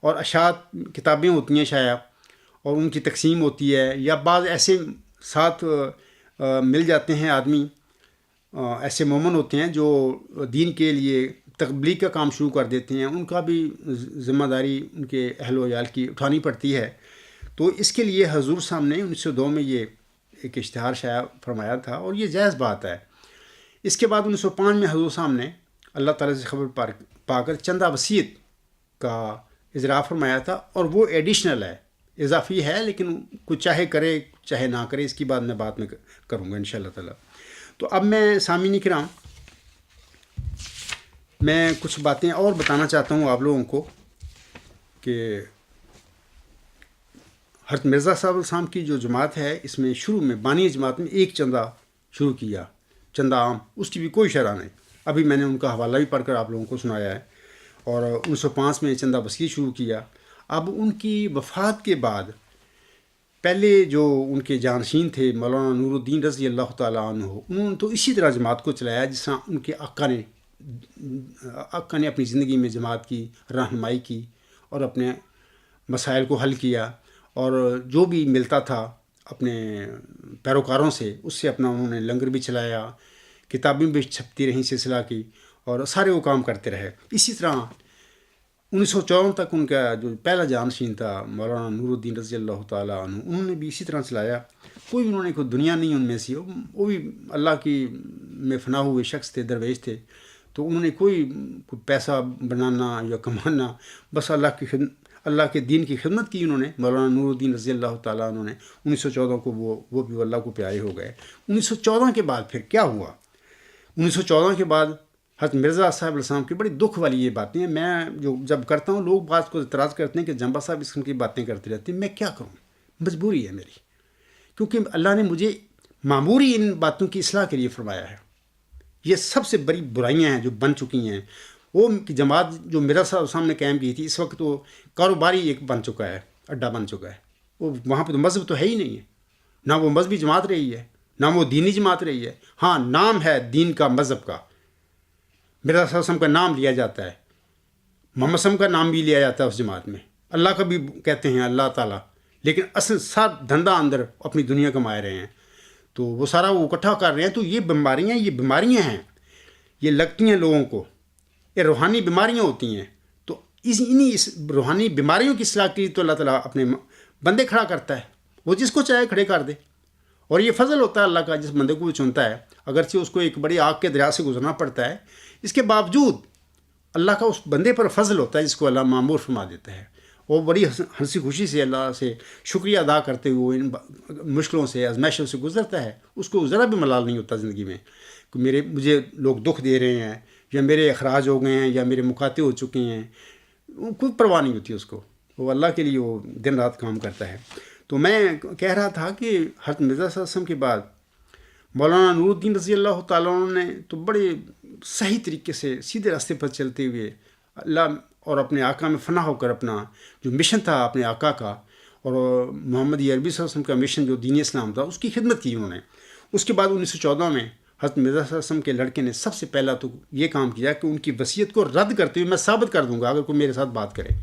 اور اشاعت کتابیں ہوتی ہیں شائع، اور ان کی تقسیم ہوتی ہے. یا بعض ایسے ساتھ مل جاتے ہیں آدمی، ایسے مومن ہوتے ہیں جو دین کے لیے تبلیغ کا کام شروع کر دیتے ہیں. ان کا بھی ذمہ داری ان کے اہل و عیال کی اٹھانی پڑتی ہے. تو اس کے لیے حضور صاحب نے 1902 میں یہ ایک اشتہار شائع فرمایا تھا، اور یہ جائز بات ہے. اس کے بعد 1905 میں حضور صاحب نے اللہ تعالیٰ سے خبر پا کر چندہ وصیت کا اجرا فرمایا تھا، اور وہ ایڈیشنل ہے، اضافی ہے، لیکن کوئی چاہے کرے چاہے نہ کرے، اس کی بات میں کروں گا انشاءاللہ تعالیٰ. تو اب میں سامعین کرام، میں کچھ باتیں اور بتانا چاہتا ہوں آپ لوگوں کو کہ حضرت مرزا صاحب السلام کی جو جماعت ہے اس میں شروع میں بانی جماعت میں ایک چندہ شروع کیا، چندہ عام، اس کی بھی کوئی شرح نہیں. ابھی میں نے ان کا حوالہ بھی پڑھ کر آپ لوگوں کو سنایا ہے. اور 1905 میں چندہ وسیع شروع کیا. اب ان کی وفات کے بعد پہلے جو ان کے جانشین تھے مولانا نور الدین رضی اللہ تعالیٰ عنہ، انہوں نے تو اسی طرح جماعت کو چلایا جس طرح ان کے آقا نے اپنی زندگی میں جماعت کی رہنمائی کی اور اپنے مسائل کو حل کیا، اور جو بھی ملتا تھا اپنے پیروکاروں سے اس سے اپنا انہوں نے لنگر بھی چلایا، کتابیں بھی چھپتی رہیں سلسلہ کی، اور سارے وہ کام کرتے رہے. اسی طرح 1954 تک ان کا جو پہلا جانشین تھا مولانا نور الدین رضی اللہ تعالیٰ عنہ، انہوں نے بھی اسی طرح چلایا. انہوں نے کوئی دنیا نہیں ان میں سے، وہ بھی اللہ کی میں فنا ہوئے شخص تھے، درویش تھے. تو انہوں نے کوئی پیسہ بنانا یا کمانا، بس اللہ کے دین کی خدمت کی انہوں نے. مولانا نور الدین رضی اللہ تعالیٰ عنہ نے 1914 کو وہ بھی اللہ کو پیارے ہو گئے. 1914 کے بعد پھر کیا ہوا؟ 1914 کے بعد حضرت مرزا صاحب علیہ السلام کی بڑی دکھ والی یہ باتیں ہیں. میں جو جب کرتا ہوں لوگ بات کو اعتراض کرتے ہیں کہ جنبا صاحب اس قسم کی باتیں کرتے رہتے ہیں. میں کیا کروں، مجبوری ہے میری، کیونکہ اللہ نے مجھے معموری ان باتوں کی اصلاح کے لیے فرمایا ہے. یہ سب سے بڑی برائیاں ہیں جو بن چکی ہیں. وہ جماعت جو مرزا صاحب علیہ السلام نے قائم کی تھی، اس وقت وہ کاروباری ایک بن چکا ہے، اڈا بن چکا ہے. وہ وہاں پہ تو مذہب تو ہے ہی نہیں ہے، نہ وہ مذہبی جماعت رہی ہے نہ وہ دینی جماعت رہی ہے. ہاں نام ہے دین کا، مذہب کا، مرزا صلی اللہ علیہ وسلم کا نام لیا جاتا ہے، محمد صلی اللہ علیہ وسلم کا نام بھی لیا جاتا ہے اس جماعت میں، اللہ کا بھی کہتے ہیں اللہ تعالیٰ، لیکن اصل سب دھندا اندر اپنی دنیا کمائے رہے ہیں. تو وہ سارا وہ اکٹھا کر رہے ہیں. تو یہ بیماریاں ہیں، یہ لگتی ہیں لوگوں کو، یہ روحانی بیماریاں ہوتی ہیں. تو اس روحانی بیماریوں کی اصلاح کے لیے تو اللہ تعالیٰ اپنے بندے کھڑا کرتا ہے، وہ جس کو چاہے کھڑے کر دے. اور یہ فضل ہوتا ہے اللہ کا، جس بندے کو وہ چنتا ہے، اگرچہ اس کو ایک بڑی آگ کے دریا سے گزرنا پڑتا ہے، اس کے باوجود اللہ کا اس بندے پر فضل ہوتا ہے جس کو اللہ معمور فرما دیتا ہے. وہ بڑی ہنسی خوشی سے اللہ سے شکریہ ادا کرتے ہوئے ان مشکلوں سے آزمائشوں سے گزرتا ہے. اس کو ذرا بھی ملال نہیں ہوتا زندگی میں کہ مجھے لوگ دکھ دے رہے ہیں یا میرے اخراج ہو گئے ہیں یا میرے مقاطع ہو چکے ہیں، کوئی پرواہ نہیں ہوتی اس کو. وہ اللہ کے لیے وہ دن رات کام کرتا ہے. تو میں کہہ رہا تھا کہ حضرت مرزا صلی اللہ علیہ وسلم کے بعد مولانا نور الدین رضی اللہ تعالیٰ عنہ نے تو بڑے صحیح طریقے سے سیدھے راستے پر چلتے ہوئے اللہ اور اپنے آقا میں فنا ہو کر اپنا جو مشن تھا اپنے آقا کا اور محمد عربی صلی اللہ علیہ وسلم کا مشن جو دین اسلام تھا اس کی خدمت کی انہوں نے. اس کے بعد 1914 میں حضرت مرزا صلی اللہ علیہ وسلم کے لڑکے نے سب سے پہلا تو یہ کام کیا کہ ان کی وصیت کو رد کرتے ہوئے، میں ثابت کر دوں گا اگر کوئی میرے ساتھ بات کرے،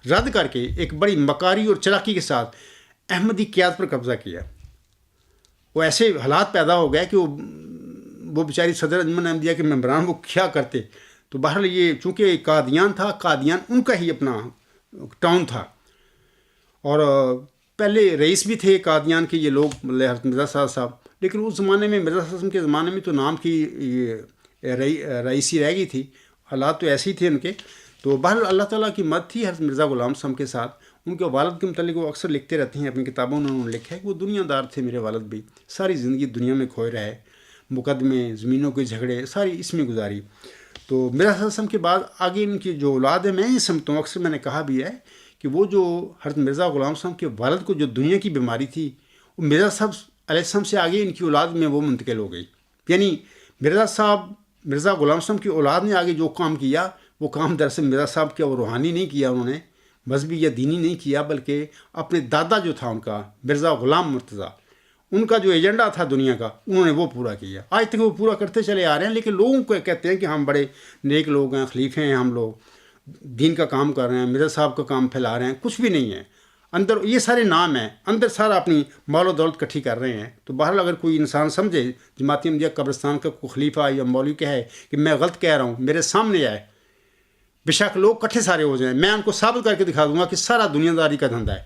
رد کر کے ایک بڑی مکاری اور چلاکی کے ساتھ احمدی قیادت پر قبضہ کیا. وہ ایسے حالات پیدا ہو گئے کہ وہ بیچاری صدر انجمن احمدیہ کے ممبران وہ کیا کرتے. تو بہرحال یہ چونکہ قادیان تھا، قادیان ان کا ہی اپنا ٹاؤن تھا، اور پہلے رئیس بھی تھے قادیان کے یہ لوگ، حضرت مرزا صاحب. لیکن اس زمانے میں مرزا صاحب کے زمانے میں تو نام کی رئیسی رہ گئی تھی، حالات تو ایسے ہی تھے ان کے. تو بہرحال اللہ تعالیٰ کی مدد تھی حضرت مرزا غلام صاحب کے ساتھ. ان کے والد کے متعلق وہ اکثر لکھتے رہتے ہیں اپنی کتابوں میں، انہوں نے لکھا ہے کہ وہ دنیا دار تھے. میرے والد بھی ساری زندگی دنیا میں کھوئے رہے، مقدمے، زمینوں کے جھگڑے ساری اس میں گزاری. تو مرزا صلی اللہ علیہ وسلم کے بعد آگے ان کی جو اولاد ہے، میں یہ سمجھتا ہوں، اکثر میں نے کہا بھی ہے کہ وہ جو حضرت مرزا غلام صاحب کے والد کو جو دنیا کی بیماری تھی، وہ مرزا صاحب علیہ السلام سے آگے ان کی اولاد میں وہ منتقل ہو گئی. یعنی مرزا غلام صاحب کی اولاد نے آگے جو کام کیا، وہ کام دراصل مرزا صاحب کیا وہ روحانی نہیں کیا، انہوں نے مذہبی یا دینی نہیں کیا، بلکہ اپنے دادا جو تھا ان کا مرزا غلام مرتضیٰ، ان کا جو ایجنڈا تھا دنیا کا، انہوں نے وہ پورا کیا. آج تک وہ پورا کرتے چلے آ رہے ہیں. لیکن لوگوں کو کہتے ہیں کہ ہم بڑے نیک لوگ ہیں، خلیفے ہیں، ہم لوگ دین کا کام کر رہے ہیں، مرزا صاحب کا کام پھیلا رہے ہیں. کچھ بھی نہیں ہے اندر، یہ سارے نام ہیں، اندر سارا اپنی مال و دولت کٹھی کر رہے ہیں. تو بہرحال اگر کوئی انسان سمجھے جماعت احمدیہ قبرستان کا کوئی خلیفہ یا مولوی کہے کہ میں غلط کہہ رہا ہوں، میرے سامنے آئے، بے شک لوگ کٹھے سارے ہو جائیں، میں ان کو ثابت کر کے دکھا دوں گا کہ سارا دنیا داری کا دھندا ہے.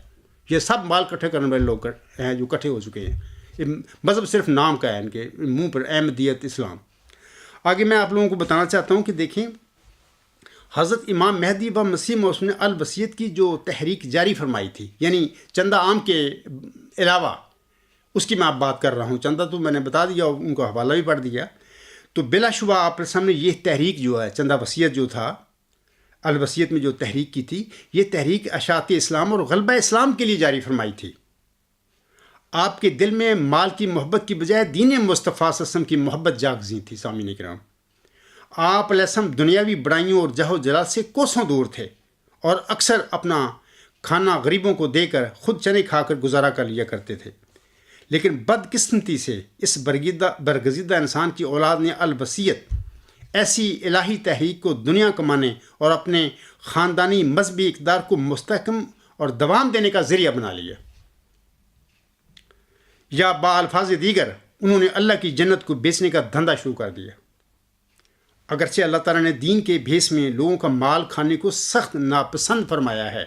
یہ سب مال کٹھے کرنے والے لوگ ہیں جو کٹھے ہو چکے ہیں. یہ مذہب صرف نام کا ہے ان کے منہ پر، احمدیت اسلام. آگے میں آپ لوگوں کو بتانا چاہتا ہوں کہ دیکھیں حضرت امام مہدی و مسیح موعود نے الوصیت کی جو تحریک جاری فرمائی تھی، یعنی چندہ عام کے علاوہ، اس کی میں آپ بات کر رہا ہوں. چندہ تو میں نے بتا دیا، ان کو حوالہ بھی پڑھ دیا. تو بلا شبہ آپ کے سامنے یہ تحریک جو ہے چندہ وصیت جو تھا، الوصیت میں جو تحریک کی تھی، یہ تحریک اشاعت اسلام اور غلبہ اسلام کے لیے جاری فرمائی تھی۔ آپ کے دل میں مال کی محبت کی بجائے دین مصطفیٰ صلی اللہ علیہ وسلم کی محبت جاگزی تھی۔ سامعین کرام، آپ علیہ السلام دنیاوی بڑائیوں اور جہو جلال سے کوسوں دور تھے اور اکثر اپنا کھانا غریبوں کو دے کر خود چنے کھا کر گزارا کر لیا کرتے تھے۔ لیکن بدقسمتی سے اس برگزیدہ انسان کی اولاد نے الوصیت ایسی الہی تحریک کو دنیا کمانے اور اپنے خاندانی مذہبی اقدار کو مستحکم اور دوام دینے کا ذریعہ بنا لیا، یا بالفاظ دیگر انہوں نے اللہ کی جنت کو بیچنے کا دھندا شروع کر دیا۔ اگرچہ اللہ تعالیٰ نے دین کے بھیس میں لوگوں کا مال کھانے کو سخت ناپسند فرمایا ہے،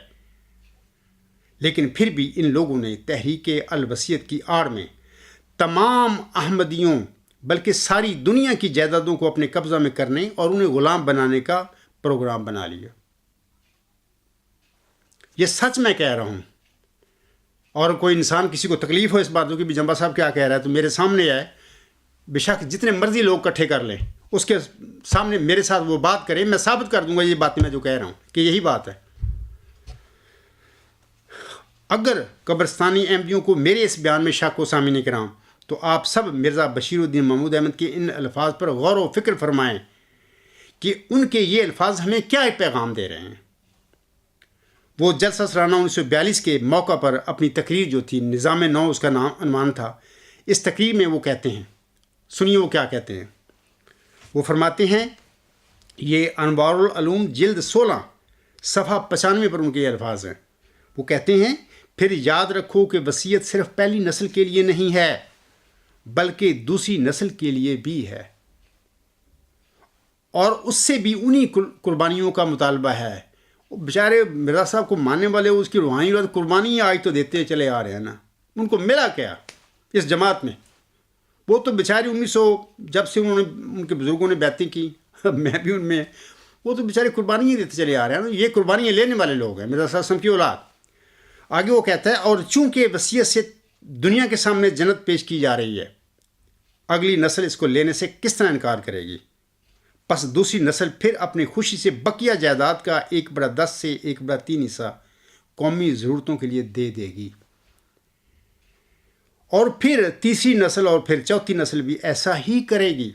لیکن پھر بھی ان لوگوں نے تحریک الوصیت کی آڑ میں تمام احمدیوں بلکہ ساری دنیا کی جائیدادوں کو اپنے قبضہ میں کرنے اور انہیں غلام بنانے کا پروگرام بنا لیا۔ یہ سچ میں کہہ رہا ہوں، اور کوئی انسان کسی کو تکلیف ہو اس بات کی بھی جنبا صاحب کیا کہہ رہا ہے تو میرے سامنے آئے، بے شک جتنے مرضی لوگ اکٹھے کر لیں، اس کے سامنے میرے ساتھ وہ بات کریں، میں ثابت کر دوں گا یہ باتیں میں جو کہہ رہا ہوں کہ یہی بات ہے۔ اگر قبرستانی احمدیوں کو میرے اس بیان میں شک ہو سامعین کرام، تو آپ سب مرزا بشیر الدین محمود احمد کے ان الفاظ پر غور و فکر فرمائیں کہ ان کے یہ الفاظ ہمیں کیا پیغام دے رہے ہیں۔ وہ جلسہ سالانہ 1942 کے موقع پر اپنی تقریر جو تھی، نظام نو اس کا عنوان تھا، اس تقریر میں وہ کہتے ہیں، سنیے وہ کیا کہتے ہیں۔ وہ فرماتے ہیں، یہ انوار العلوم جلد 16 صفحہ 95 پر ان کے یہ الفاظ ہیں۔ وہ کہتے ہیں، پھر یاد رکھو کہ وصیت صرف پہلی نسل کے لیے نہیں ہے بلکہ دوسری نسل کے لیے بھی ہے، اور اس سے بھی انہی قربانیوں کا مطالبہ ہے۔ بیچارے مرزا صاحب کو ماننے والے اس کی روحانی قربانی آج تو دیتے چلے آ رہے ہیں نا، ان کو ملا کیا اس جماعت میں؟ وہ تو بیچارے 1900 جب سے انہوں نے ان کے بزرگوں نے بیعتیں کی، میں بھی ان میں، وہ تو بیچارے قربانیاں دیتے چلے آ رہے ہیں نا، یہ قربانیاں لینے والے لوگ ہیں مرزا صاحب وسلم کی اولاد۔ آگے وہ کہتا ہے، اور چونکہ وصیت سے دنیا کے سامنے جنت پیش کی جا رہی ہے، اگلی نسل اس کو لینے سے کس طرح انکار کرے گی؟ پس دوسری نسل پھر اپنی خوشی سے بقیہ جائیداد کا 1/10 سے 1/3 حصہ قومی ضرورتوں کے لیے دے دے گی، اور پھر تیسری نسل اور پھر چوتھی نسل بھی ایسا ہی کرے گی،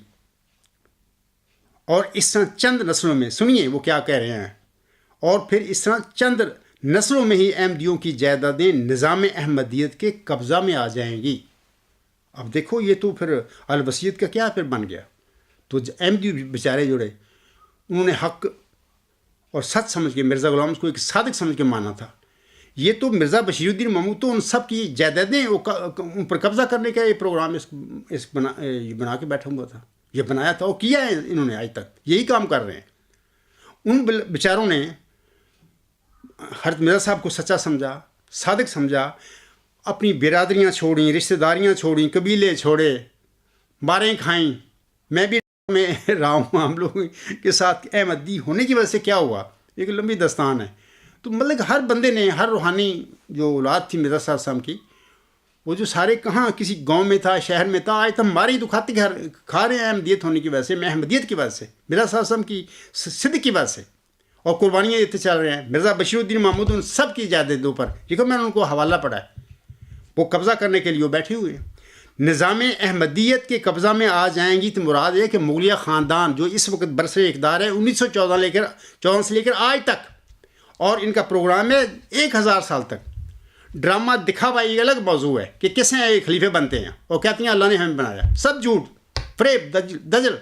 اور اس طرح چند نسلوں میں، سنیے وہ کیا کہہ رہے ہیں، اور پھر اس طرح چند نسلوں میں ہی احمدیوں کی جائیدادیں نظام احمدیت کے قبضہ میں آ جائیں گی۔ اب دیکھو یہ تو پھر الوصیت کا کیا پھر بن گیا۔ تو احمدی بیچارے جڑے، انہوں نے حق اور سچ سمجھ کے مرزا غلام کو ایک صادق سمجھ کے مانا تھا۔ یہ تو مرزا بشیر الدین محمود تو ان سب کی جائیدادیں ان پر قبضہ کرنے کا یہ پروگرام بنا کے بیٹھا ہوا تھا، یہ بنایا تھا اور کیا ہے انہوں نے، آج تک یہی کام کر رہے ہیں۔ ان بیچاروں نے حضرت مرزا صاحب کو سچا سمجھا، صادق سمجھا، اپنی برادریاں چھوڑیں، رشتہ داریاں چھوڑیں، قبیلے چھوڑے، ماریں کھائیں۔ میں بھی میں رہا ہوں، ہم لوگوں کے ساتھ احمدی ہونے کی وجہ سے کیا ہوا، ایک لمبی داستان ہے۔ تو مطلب ہر بندے نے، ہر روحانی جو اولاد تھی مرزا صاحب وسلم کی، وہ جو سارے کہاں کسی گاؤں میں تھا، شہر میں تھا، آج تک ہمارے ہی تو کھا رہے ہیں احمدیت ہونے کی وجہ سے، میں احمدیت کی وجہ سے، مرزا صاحب وسلم کی صدق کی وجہ سے، اور قربانیاں دیتے چل رہے ہیں۔ مرزا بشیر الدین محمود ان سب کی جائیدادوں پر، دیکھو میں نے ان کو حوالہ پڑھا ہے، وہ قبضہ کرنے کے لیے وہ بیٹھے ہوئے ہیں۔ نظام احمدیت کے قبضہ میں آ جائیں گی تو مراد ہے کہ مغلیہ خاندان جو اس وقت برسر اقتدار ہے 1914 سے لے کر آج تک، اور ان کا پروگرام ہے 1000 سال تک، ڈرامہ دکھاوا ایک الگ موضوع ہے کہ کس نے خلیفے بنتے ہیں اور کہتے ہیں اللہ نے ہمیں بنایا، سب جھوٹ، فریب، دجل۔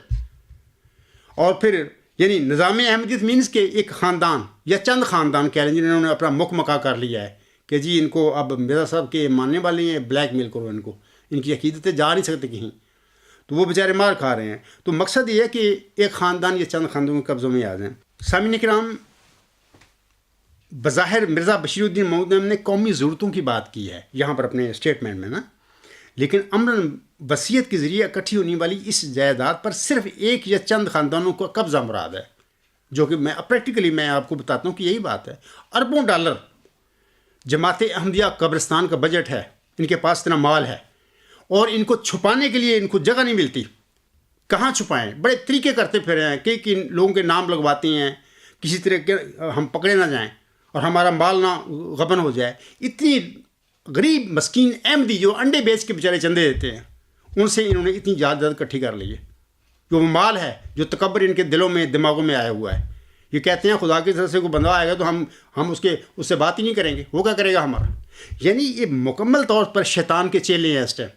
اور پھر یعنی نظام احمدیت مینس کہ ایک خاندان یا چند خاندان کہہ لیں جنہوں نے اپنا مکھ مکا کر لیا ہے کہ جی ان کو اب مرزا صاحب کے ماننے والے ہیں، بلیک میل کرو ان کو، ان کی عقیدتیں جا نہیں سکتے کہیں، تو وہ بیچارے مار کھا رہے ہیں۔ تو مقصد یہ ہے کہ ایک خاندان یا چند خاندانوں کے قبضوں میں آ جائیں۔ سامعین کرام، بظاہر مرزا بشیر الدین محمود نے قومی ضرورتوں کی بات کی ہے یہاں پر اپنے اسٹیٹمنٹ میں نا، لیکن امراً وصیت کے ذریعے اکٹھی ہونے والی اس جائیداد پر صرف ایک یا چند خاندانوں کا قبضہ مراد ہے، جو کہ میں پریکٹیکلی میں آپ کو بتاتا ہوں کہ یہی بات ہے۔ اربوں ڈالر جماعت احمدیہ قبرستان کا بجٹ ہے، ان کے پاس اتنا مال ہے، اور ان کو چھپانے کے لیے ان کو جگہ نہیں ملتی، کہاں چھپائیں؟ بڑے طریقے کرتے پھر ہیں، کئی لوگوں کے نام لگواتے ہیں، کسی طرح کے ہم پکڑے نہ جائیں اور ہمارا مال نہ غبن ہو جائے. اتنی غریب مسکین احمدی جو انڈے بیچ کے بیچارے چندے دیتے ہیں، ان سے انہوں نے اتنی جائیداد اکٹھی کر لی ہے. جو مال ہے، جو تکبر ان کے دلوں میں دماغوں میں آیا ہوا ہے. یہ کہتے ہیں خدا کی طرف سے کوئی بندہ آئے گا تو ہم اس سے بات ہی نہیں کریں گے، وہ کیا کرے گا ہمارا. یعنی یہ مکمل طور پر شیطان کے چیلے ہیں. اس ٹائم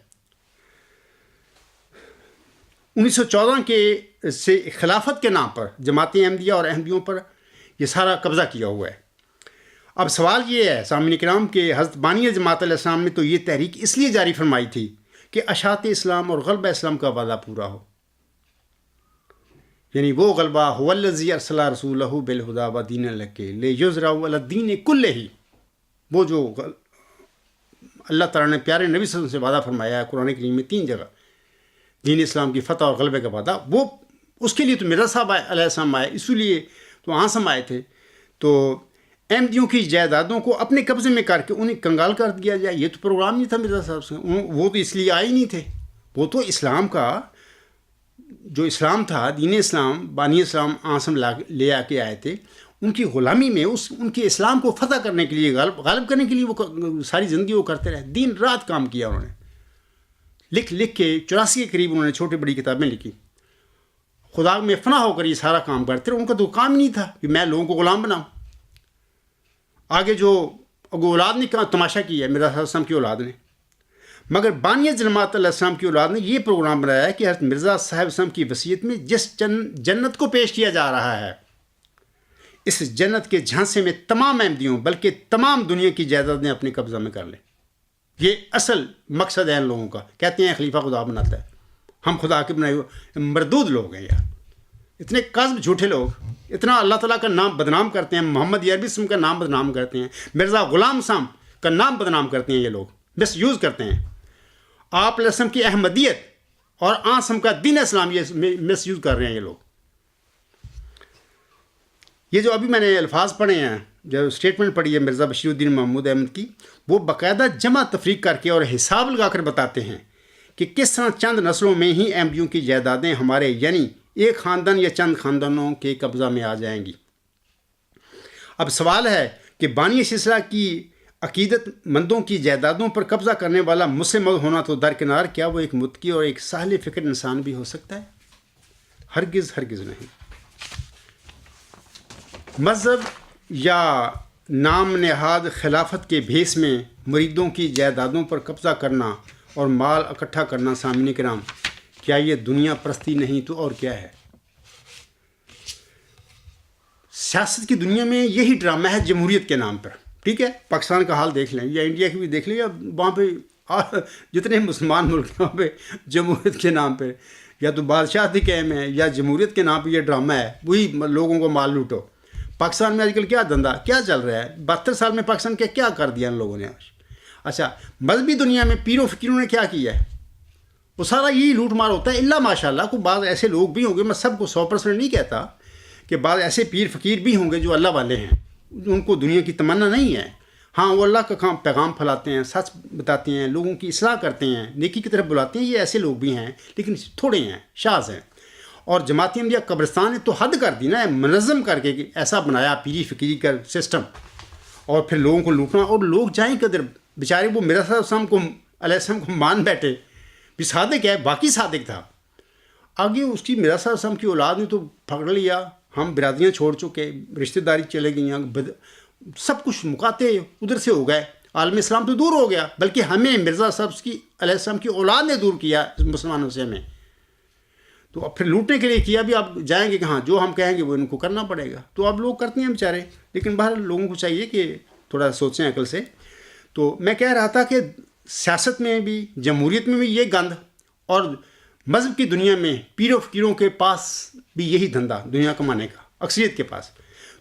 1914 کے سے خلافت کے نام پر جماعت احمدیہ اور احمدیوں پر یہ سارا قبضہ کیا ہوا ہے. اب سوال یہ ہے سامعین کرام کہ حضرت بانی جماعت علیہ السلام نے تو یہ تحریک اس لیے جاری فرمائی تھی کہ اشاعت اسلام اور غلبہ اسلام کا وعدہ پورا ہو. یعنی وہ غلبہ هو الذی ارسل رسولہ بالہدی ودین الحق لیظہرہ علی الدین کلہ، وہ جو اللہ تعالیٰ نے پیارے نبی صلی اللہ علیہ وسلم سے وعدہ فرمایا ہے قرآن کریم میں 3 جگہ، دین اسلام کی فتح اور غلبے کا وعدہ، وہ اس کے لیے تو مرزا صاحب علیہ السلام آئے، اسی لیے تو آسم آئے تھے. تو احمدیوں کی جائیدادوں کو اپنے قبضے میں کر کے انہیں کنگال کر دیا جائے، یہ تو پروگرام نہیں تھا مرزا صاحب سے. وہ تو اس لیے آئے ہی نہیں تھے. وہ تو اسلام کا جو اسلام تھا، دین اسلام، بانی اسلام آسم لے آ کے آئے تھے. ان کی غلامی میں ان کے اسلام کو فتح کرنے کے لیے، غالب کرنے کے لیے وہ ساری زندگی وہ کرتے رہے. دن رات کام کیا انہوں نے، لکھ کے 84 کے قریب انہوں نے چھوٹی بڑی کتابیں لکھی. خدا میں فنا ہو کر یہ سارا کام کرتے رہے. ان کا تو کام نہیں تھا کہ میں لوگوں کو غلام بناؤں. آگے جو اولاد نے تماشا کیا ہے مرزا صاحب السلام کی اولاد نے، مگر بانی جماعت علیہ السلام کی اولاد نے یہ پروگرام بنایا ہے کہ حضرت مرزا صاحب السلام کی وصیت میں جس جنت کو پیش کیا جا رہا ہے، اس جنت کے جھانسے میں تمام احمدیوں بلکہ تمام دنیا کی جائیدادیں اپنے قبضہ میں کر لیں. یہ اصل مقصد ہے ان لوگوں کا. کہتے ہیں خلیفہ خدا بناتا ہے. ہم خدا کے بنائے ہوئے مردود لوگ ہیں یار، اتنے قذب جھوٹے لوگ، اتنا اللہ تعالیٰ کا نام بدنام کرتے ہیں، محمد عربی اسلم کا نام بدنام کرتے ہیں، مرزا غلام صاحب کا نام بدنام کرتے ہیں. یہ لوگ مس یوز کرتے ہیں آپ علیہ السلام کی احمدیت اور آسم کا دین اسلام، یہ مس یوز کر رہے ہیں یہ لوگ. یہ جو ابھی میں نے الفاظ پڑھے ہیں، جو اسٹیٹمنٹ پڑھی ہے مرزا بشیر الدین محمود احمد کی، وہ باقاعدہ جمع تفریق کر کے اور حساب لگا کر بتاتے ہیں کہ کس طرح چند نسلوں میں ہی احمدیوں کی جائیدادیں ہمارے یعنی ایک خاندان یا چند خاندانوں کے قبضہ میں آ جائیں گی. اب سوال ہے کہ بانی سلسلہ کی عقیدت مندوں کی جائیدادوں پر قبضہ کرنے والا مسلم ہونا تو درکنار، کیا وہ ایک متقی اور ایک ساحل فکر انسان بھی ہو سکتا ہے؟ ہرگز ہرگز نہیں. مذہب یا نام نہاد خلافت کے بھیس میں مریدوں کی جائیدادوں پر قبضہ کرنا اور مال اکٹھا کرنا، سامعین کرام، کیا یہ دنیا پرستی نہیں تو اور کیا ہے؟ سیاست کی دنیا میں یہی ڈرامہ ہے جمہوریت کے نام پر. ٹھیک ہے، پاکستان کا حال دیکھ لیں یا انڈیا کی بھی دیکھ لیں، یا وہاں پہ جتنے مسلمان ملک ہیں وہاں پہ جمہوریت کے نام پہ یا تو بادشاہتی قائم ہے یا جمہوریت کے نام پہ یہ ڈرامہ ہے. وہی لوگوں کو مال لوٹو. پاکستان میں آج کل کیا دھندا کیا چل رہا ہے؟ 72 سال میں پاکستان کیا کر دیا ان لوگوں نے. اچھا، مذہبی دنیا میں پیروں فقیروں نے کیا کیا ہے؟ وہ سارا یہی لوٹ مار ہوتا ہے. اللہ ماشاء اللہ کو بعض ایسے لوگ بھی ہوں گے، میں سب کو 100% نہیں کہتا، کہ بعض ایسے پیر فقیر بھی ہوں گے جو اللہ والے ہیں، ان کو دنیا کی تمنا نہیں ہے. ہاں، وہ اللہ کا پیغام پھیلاتے ہیں، سچ بتاتے ہیں، لوگوں کی اصلاح کرتے ہیں، نیکی کی طرف بلاتے ہیں. یہ ایسے لوگ بھی ہیں لیکن تھوڑے ہیں، شاذ ہیں. اور جماعت احمدیہ قبرستان نے تو حد کر دی نا، منظم کر کے ایسا بنایا پیری فقیری کا سسٹم، اور پھر لوگوں کو لوٹنا. اور لوگ جائیں قدر بیچارے، وہ مرزا صاحب علیہ السلام کو مان بیٹھے بھی صادق ہے، باقی صادق تھا. آگے اس کی مرزا صاحب السلام کی اولاد نے تو پکڑ لیا، ہم برادریاں چھوڑ چکے، رشتہ داری چلے گئیں، سب کچھ مکاتے ادھر سے ہو گئے. عالم اسلام تو دور ہو گیا، بلکہ ہمیں مرزا صاحب کی علیہ السلام کی اولاد نے دور کیا مسلمانوں سے ہمیں. تو اب پھر لوٹنے کے لیے کیا بھی، آپ جائیں گے کہاں، جو ہم کہیں گے وہ ان کو کرنا پڑے گا. تو اب لوگ کرتے ہیں بیچارے، لیکن باہر لوگوں کو چاہیے کہ تھوڑا سوچیں عقل سے. تو میں کہہ رہا تھا کہ سیاست میں بھی، جمہوریت میں بھی یہ گند، اور مذہب کی دنیا میں پیروں فقیروں کے پاس بھی یہی دھندا دنیا کمانے کا، اکثریت کے پاس.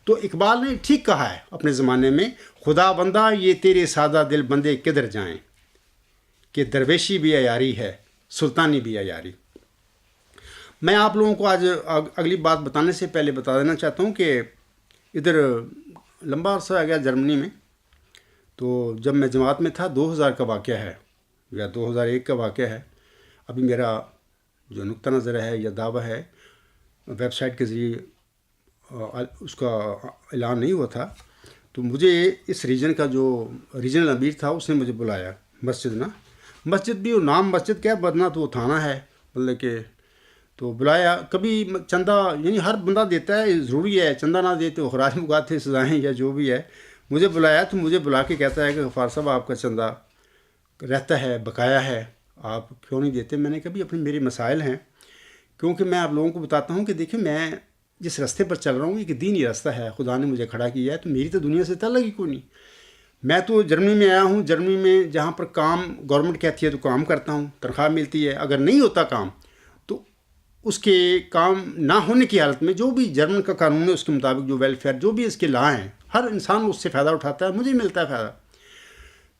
تو اقبال نے ٹھیک کہا ہے اپنے زمانے میں، خدا بندہ یہ تیرے سادہ دل بندے کدھر جائیں، کہ درویشی بھی عیاری ہے سلطانی بھی عیاری. میں آپ لوگوں کو آج اگلی بات بتانے سے پہلے بتا دینا چاہتا ہوں کہ ادھر لمبا عرصہ آ گیا جرمنی میں. تو جب میں جماعت میں تھا، 2000 کا واقعہ ہے یا 2001 کا واقعہ ہے. ابھی میرا جو نقطہ نظر ہے یا دعویٰ ہے، ویب سائٹ کے ذریعے اس کا اعلان نہیں ہوا تھا، تو مجھے اس ریجن کا جو ریجنل امیر تھا اس نے مجھے بلایا مسجد نا، مسجد بھی وہ نام مسجد کیا بدنا تو وہ تھانہ ہے مطلب کہ، تو بلایا. کبھی چندہ یعنی ہر بندہ دیتا ہے، ضروری ہے، چندہ نہ دیتے وہ خراج مگاتے سزائیں یا جو بھی ہے. مجھے بلایا تو مجھے بلا کے کہتا ہے کہ غفار صاحب آپ کا چندہ رہتا ہے، بقایا ہے، آپ کیوں نہیں دیتے؟ میں نے کہا بھی اپنے میرے مسائل ہیں، کیونکہ میں آپ لوگوں کو بتاتا ہوں کہ دیکھیں میں جس راستے پر چل رہا ہوں یہ دینی راستہ ہے، خدا نے مجھے کھڑا کیا ہے، تو میری تو دنیا سے تعلق ہی کوئی نہیں. میں تو جرمنی میں آیا ہوں، جرمنی میں جہاں پر کام گورنمنٹ کہتی ہے تو کام کرتا ہوں، تنخواہ ملتی ہے. اگر نہیں ہوتا کام تو اس کے کام نہ ہونے کی حالت میں جو بھی جرمن کا قانون ہے اس کے مطابق جو ویلفیئر جو بھی اس کے لا ہیں، ہر انسان اس سے فائدہ اٹھاتا ہے، مجھے ملتا ہے فائدہ.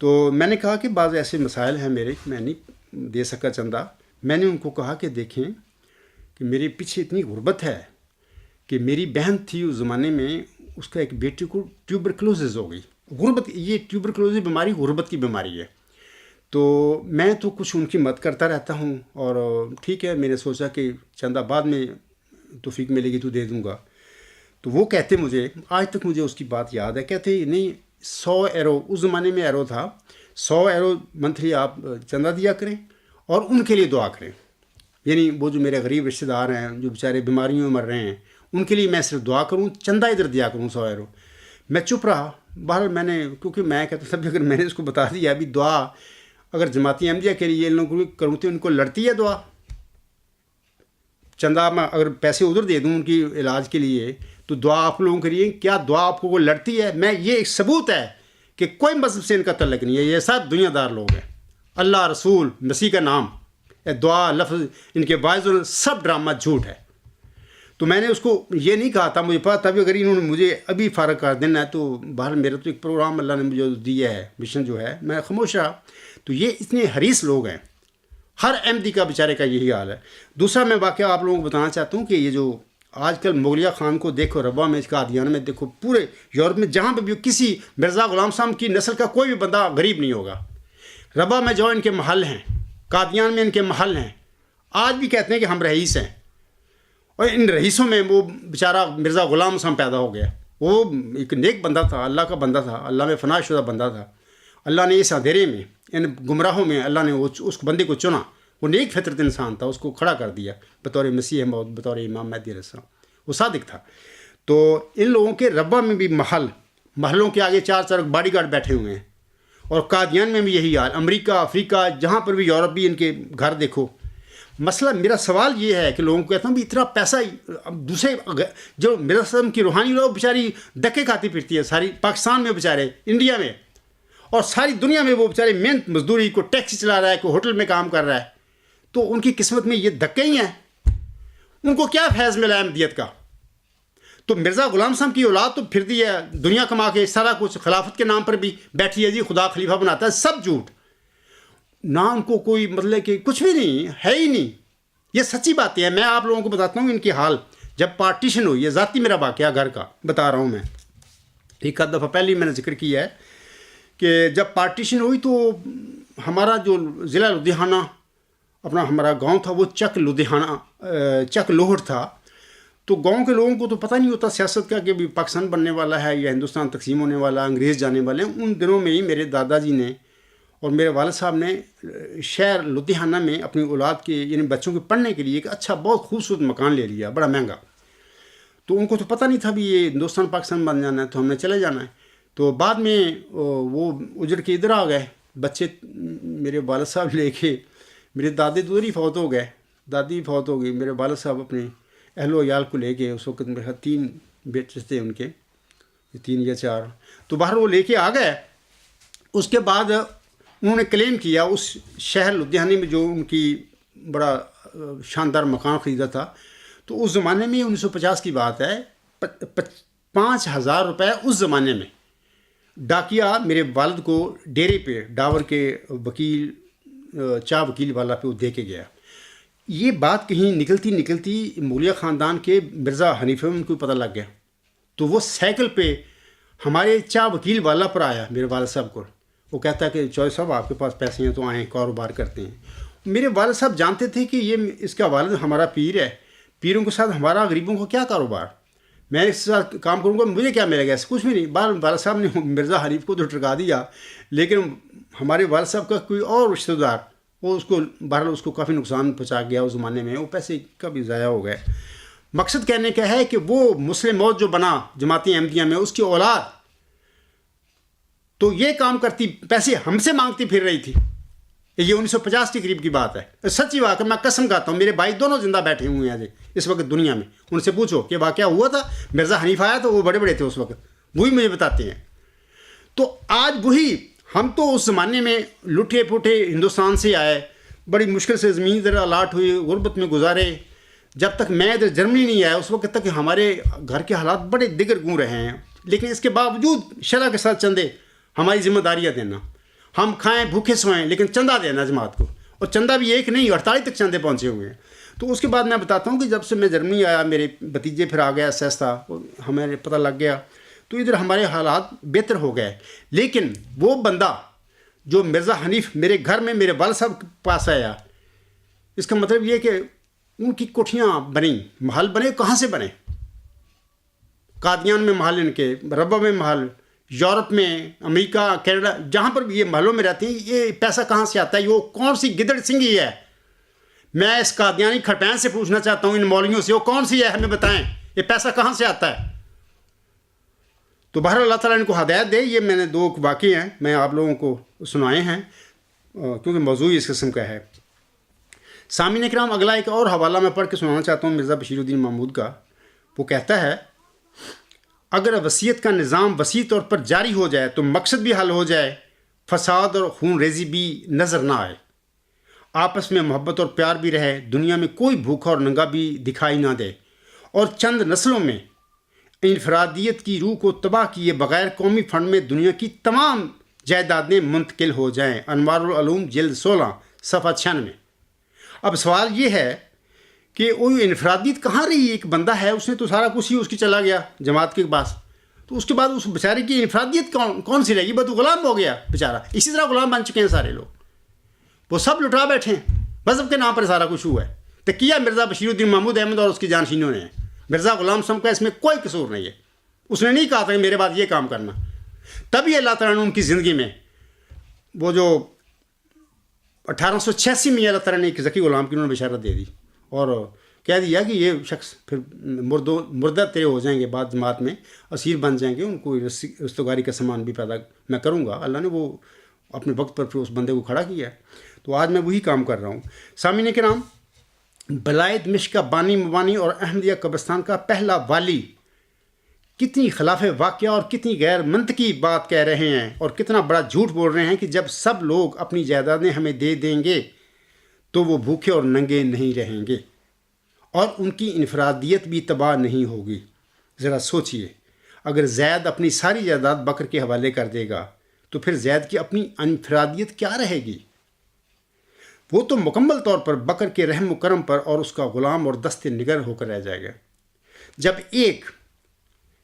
تو میں نے کہا کہ بعض ایسے مسائل ہیں میرے، میں نہیں دے سکا چندہ. میں نے ان کو کہا کہ دیکھیں کہ میرے پیچھے اتنی غربت ہے کہ میری بہن تھی اس زمانے میں، اس کا ایک بیٹے کو ٹیوبرکلوزز ہو گئی. غربت، یہ ٹیوبرکلوزز بیماری غربت کی بیماری ہے. تو میں تو کچھ ان کی مدد کرتا رہتا ہوں، اور ٹھیک ہے میں نے سوچا کہ چندہ بعد میں توفیق ملے گی تو دے دوں گا. تو وہ کہتے مجھے، آج تک مجھے اس کی بات یاد ہے، کہتے نہیں 100 ایرو، اس زمانے میں ایرو تھا، 100 ایرو منتھلی آپ چندہ دیا کریں اور ان کے لیے دعا کریں. یعنی وہ جو میرے غریب رشتہ دار ہیں جو بیچارے بیماریوں میں مر رہے ہیں ان کے لیے میں صرف دعا کروں، چندہ ادھر دیا کروں 100 ایرو. میں چپ رہا. بہرحال میں نے، کیونکہ میں کہتا تھا اگر میں نے اس کو بتا دیا ابھی دعا اگر جماعتی احمدیہ کے لیے ان لوگوں کو کروں تو ان کو لڑتی ہے دعا. چندہ میں اگر پیسے ادھر دے دوں ان کی علاج کے لیے تو دعا آپ لوگوں کے لیے کیا دعا آپ کو لڑتی ہے؟ میں یہ ایک ثبوت ہے کہ کوئی مذہب سے ان کا تعلق نہیں ہے، یہ سب دنیا دار لوگ ہیں. اللہ، رسول، مسیح کا نام، دعا لفظ ان کے باعث سب ڈرامہ جھوٹ ہے. تو میں نے اس کو یہ نہیں کہا تھا، مجھے پتا تھا بھی اگر انہوں نے مجھے ابھی فارغ کر دینا ہے تو باہر میرا تو ایک پروگرام اللہ نے مجھے دیا ہے، مشن جو ہے، میں خاموش رہا. تو یہ اتنے حریص لوگ ہیں، ہر احمدی کا بیچارے کا یہی حال ہے. دوسرا میں واقعہ آپ لوگوں کو بتانا چاہتا ہوں کہ یہ جو آج کل مغلیہ خان کو دیکھو، ربا میں، قادیان میں دیکھو، پورے یورپ میں جہاں پہ بھی کسی مرزا غلام صاحب کی نسل کا کوئی بھی بندہ غریب نہیں ہوگا. ربا میں جو ان کے محل ہیں، قادیان میں ان کے محل ہیں، آج بھی کہتے ہیں کہ ہم رئیس ہیں. اور ان رئیسوں میں وہ بیچارہ مرزا غلام صاحب پیدا ہو گیا. وہ ایک نیک بندہ تھا، اللہ کا بندہ تھا، اللہ میں فنا شدہ بندہ تھا. اللہ نے اس اندھیرے میں، ان گمراہوں میں اللہ نے اس بندے کو چنا. وہ نیک فطرت انسان تھا، اس کو کھڑا کر دیا بطور مسیح موعود، بطور امام مہدی علیہ السلام. وہ صادق تھا. تو ان لوگوں کے ربا میں بھی محلوں کے آگے 4 باڈی گارڈ بیٹھے ہوئے ہیں. اور قادیان میں بھی یہی حال، امریکہ، افریقہ، جہاں پر بھی، یورپ بھی ان کے گھر دیکھو. مسئلہ میرا سوال یہ ہے کہ لوگوں کو کہتا ہوں بھی اتنا پیسہ دوسرے جو میرا سم کی روحانی لوگ بیچاری دھکے کھاتی پھرتی ہے، ساری پاکستان میں بیچارے، انڈیا میں اور ساری دنیا میں وہ بیچارے محنت مزدوری، کو ٹیکسی چلا رہا ہے، کوئی ہوٹل میں کام کر رہا ہے. تو ان کی قسمت میں یہ دھکے ہی ہیں. ان کو کیا فیض ملا احمدیت کا؟ تو مرزا غلام صاحب کی اولاد تو پھرتی ہے دنیا کما کے، سارا کچھ خلافت کے نام پر بھی بیٹھی ہے، جی خدا خلیفہ بناتا ہے، سب جھوٹ. نہ ان کو کوئی مطلب کہ کچھ بھی نہیں ہے ہی نہیں. یہ سچی باتیں ہیں. میں آپ لوگوں کو بتاتا ہوں ان کی حال جب پارٹیشن ہوئی ہے. ذاتی میرا واقعہ گھر کا بتا رہا ہوں میں. ایک آدھ دفعہ پہلے میں نے ذکر کیا ہے کہ جب پارٹیشن ہوئی تو ہمارا جو ضلع لدھیانہ اپنا ہمارا گاؤں تھا وہ چک لوہڑ تھا. تو گاؤں کے لوگوں کو تو پتہ نہیں ہوتا سیاست کا کہ بھی پاکستان بننے والا ہے یا ہندوستان تقسیم ہونے والا، انگریز جانے والے ہیں. ان دنوں میں ہی میرے دادا جی نے اور میرے والد صاحب نے شہر لدھیانہ میں اپنی اولاد کے یعنی بچوں کے پڑھنے کے لیے ایک اچھا بہت خوبصورت مکان لے لیا، بڑا مہنگا. تو ان کو تو پتہ نہیں تھا بھی یہ ہندوستان پاکستان بن جانا ہے، تو ہم نے چلے جانا ہے. تو بعد میں وہ اجڑ کے ادھر آ گئے بچے. میرے والد صاحب لے کے، میرے دادے تو ادھر ہی فوت ہو گئے، دادی فوت ہو گئی. میرے والد صاحب اپنے اہل و عیال کو لے کے، اس وقت میرے 3 بیٹے تھے ان کے، 3 یا 4. تو باہر وہ لے کے آ گئے. اس کے بعد انہوں نے کلیم کیا اس شہر لدھیانے میں جو ان کی بڑا شاندار مکان خریدا تھا. تو اس زمانے میں 1950 کی بات ہے، 5,000 روپے اس زمانے میں ڈاکیا میرے والد کو ڈیرے پہ ڈاور کے وکیل، چاہ وکیل والا پہ وہ دے کے گیا. یہ بات کہیں نکلتی مغلیہ خاندان کے مرزا حنیفہ میں ان کو پتہ لگ گیا. تو وہ سائیکل پہ ہمارے چاہ وکیل والا پر آیا میرے والد صاحب کو. وہ کہتا ہے کہ چوہے صاحب آپ کے پاس پیسے ہیں تو آئیں، کاروبار کرتے ہیں. میرے والد صاحب جانتے تھے کہ یہ اس کا والد ہمارا پیر ہے، پیروں کے ساتھ ہمارا غریبوں کو کیا کاروبار. میں اس کے ساتھ کام کروں گا، مجھے کیا ملے گا؟ ایسا کچھ بھی نہیں۔ والد صاحب نے مرزا حنیف کو تو ٹرکا دیا، لیکن ہمارے والد صاحب کا کوئی اور رشتہ دار وہ اس کو بہرحال اس کو کافی نقصان پہنچا گیا اس زمانے میں، وہ پیسے کبھی ضائع ہو گئے۔ مقصد کہنے کا ہے کہ وہ مسلم موت جو بنا جماعت احمدیہ میں، اس کی اولاد تو یہ کام کرتی، پیسے ہم سے مانگتی پھر رہی تھی۔ یہ 1950 کے قریب کی بات ہے، سچی واقعہ، میں قسم کھاتا ہوں۔ میرے بھائی دونوں زندہ بیٹھے ہوئے ہیں اس وقت دنیا میں، ان سے پوچھو کہ واقعہ ہوا تھا، مرزا حنیف آیا تو وہ بڑے بڑے تھے اس وقت، وہی مجھے بتاتے ہیں۔ تو آج وہی ہم تو اس زمانے میں لٹے پھوٹے ہندوستان سے آئے، بڑی مشکل سے زمین ذرا الاٹ ہوئی، غربت میں گزارے۔ جب تک میں ادھر جرمنی نہیں آیا اس وقت تک ہمارے گھر کے حالات بڑے دیگر گوں رہے ہیں، لیکن اس کے باوجود شرح کے ساتھ چندے ہماری ذمہ داریاں دینا، ہم کھائیں بھوکے سوئیں لیکن چندہ دینا جماعت کو، اور چندہ بھی ایک نہیں 48 تک چندے پہنچے ہوئے ہیں۔ تو اس کے بعد میں بتاتا ہوں کہ جب سے میں جرمنی آیا، میرے بھتیجے پھر آ گیا سیستہ، ہمیں پتہ لگ گیا تو ادھر ہمارے حالات بہتر ہو گئے۔ لیکن وہ بندہ جو مرزا حنیف میرے گھر میں میرے والد صاحب کے پاس آیا، اس کا مطلب یہ کہ ان کی کوٹھیاں بنیں، محل بنے، کہاں سے بنے؟ قادیان میں محل، ان کے ربا میں محل، یورپ میں، امریکہ، کینیڈا، جہاں پر بھی یہ محلوں میں رہتے ہیں، یہ پیسہ کہاں سے آتا ہے؟ یہ کون سی گدڑ سنگھی ہے؟ میں اس قادیانی کھٹین سے پوچھنا چاہتا ہوں، ان مولویوں سے، وہ کون سی ہے؟ ہمیں بتائیں یہ پیسہ کہاں سے آتا ہے؟ تو بہرحال اللہ تعالیٰ ان کو ہدایت دے۔ یہ میں نے 2 واقعے ہیں، میں آپ لوگوں کو سنائے ہیں کیونکہ موضوع اس قسم کا ہے۔ سامعین کرام، اگلا ایک اور حوالہ میں پڑھ کے سنانا چاہتا ہوں مرزا بشیر الدین محمود کا۔ وہ کہتا ہے، اگر وصیت کا نظام وسیع طور پر جاری ہو جائے تو مقصد بھی حل ہو جائے، فساد اور خون ریزی بھی نظر نہ آئے، آپس میں محبت اور پیار بھی رہے، دنیا میں کوئی بھوکا اور ننگا بھی دکھائی نہ دے، اور چند نسلوں میں انفرادیت کی روح کو تباہ کیے بغیر قومی فنڈ میں دنیا کی تمام جائیدادیں منتقل ہو جائیں۔ انوار العلوم جلد 16 صفحہ 96۔ اب سوال یہ ہے کہ وہ انفرادیت کہاں رہی؟ ایک بندہ ہے، اس نے تو سارا کچھ ہی اس کی چلا گیا جماعت کے پاس، تو اس کے بعد اس بیچارے کی انفرادیت کون سی رہے گی؟ بس غلام ہو گیا بیچارہ۔ اسی طرح غلام بن چکے ہیں سارے لوگ، وہ سب لٹا بیٹھے ہیں، مذہب کے نام پر سارا کچھ ہوا ہے۔ تکیہ مرزا بشیر الدین محمود احمد اور اس کی جانشینوں نے، مرزا غلام صاحب کا اس میں کوئی قصور نہیں ہے۔ اس نے نہیں کہا تھا کہ میرے بعد یہ کام کرنا، تبھی اللہ تعالیٰ نے ان کی زندگی میں وہ جو 1886 میں اللہ تعالیٰ نے ایک ذکی غلام کی انہوں نے بشارت دے دی اور کہہ دیا کہ یہ شخص پھر مردہ تیرے ہو جائیں گے، بعد جماعت میں اسیر بن جائیں گے، ان کو رستگاری کا سامان بھی پیدا میں کروں گا۔ اللہ نے وہ اپنے وقت پر پھر اس بندے کو کھڑا کیا ہے۔ تو آج میں وہی کام کر رہا ہوں۔ سامعین کرام، بلائے دمشق کا بانی مبانی اور احمدیہ قبرستان کا پہلا والی کتنی خلاف واقعہ اور کتنی غیر منطقی بات کہہ رہے ہیں اور کتنا بڑا جھوٹ بول رہے ہیں کہ جب سب لوگ اپنی جائیدادیں ہمیں دے دیں گے تو وہ بھوکے اور ننگے نہیں رہیں گے اور ان کی انفرادیت بھی تباہ نہیں ہوگی۔ ذرا سوچئے، اگر زید اپنی ساری جائیداد بکر کے حوالے کر دے گا تو پھر زید کی اپنی انفرادیت کیا رہے گی؟ وہ تو مکمل طور پر بکر کے رحم و کرم پر اور اس کا غلام اور دست نگر ہو کر رہ جائے گا۔ جب ایک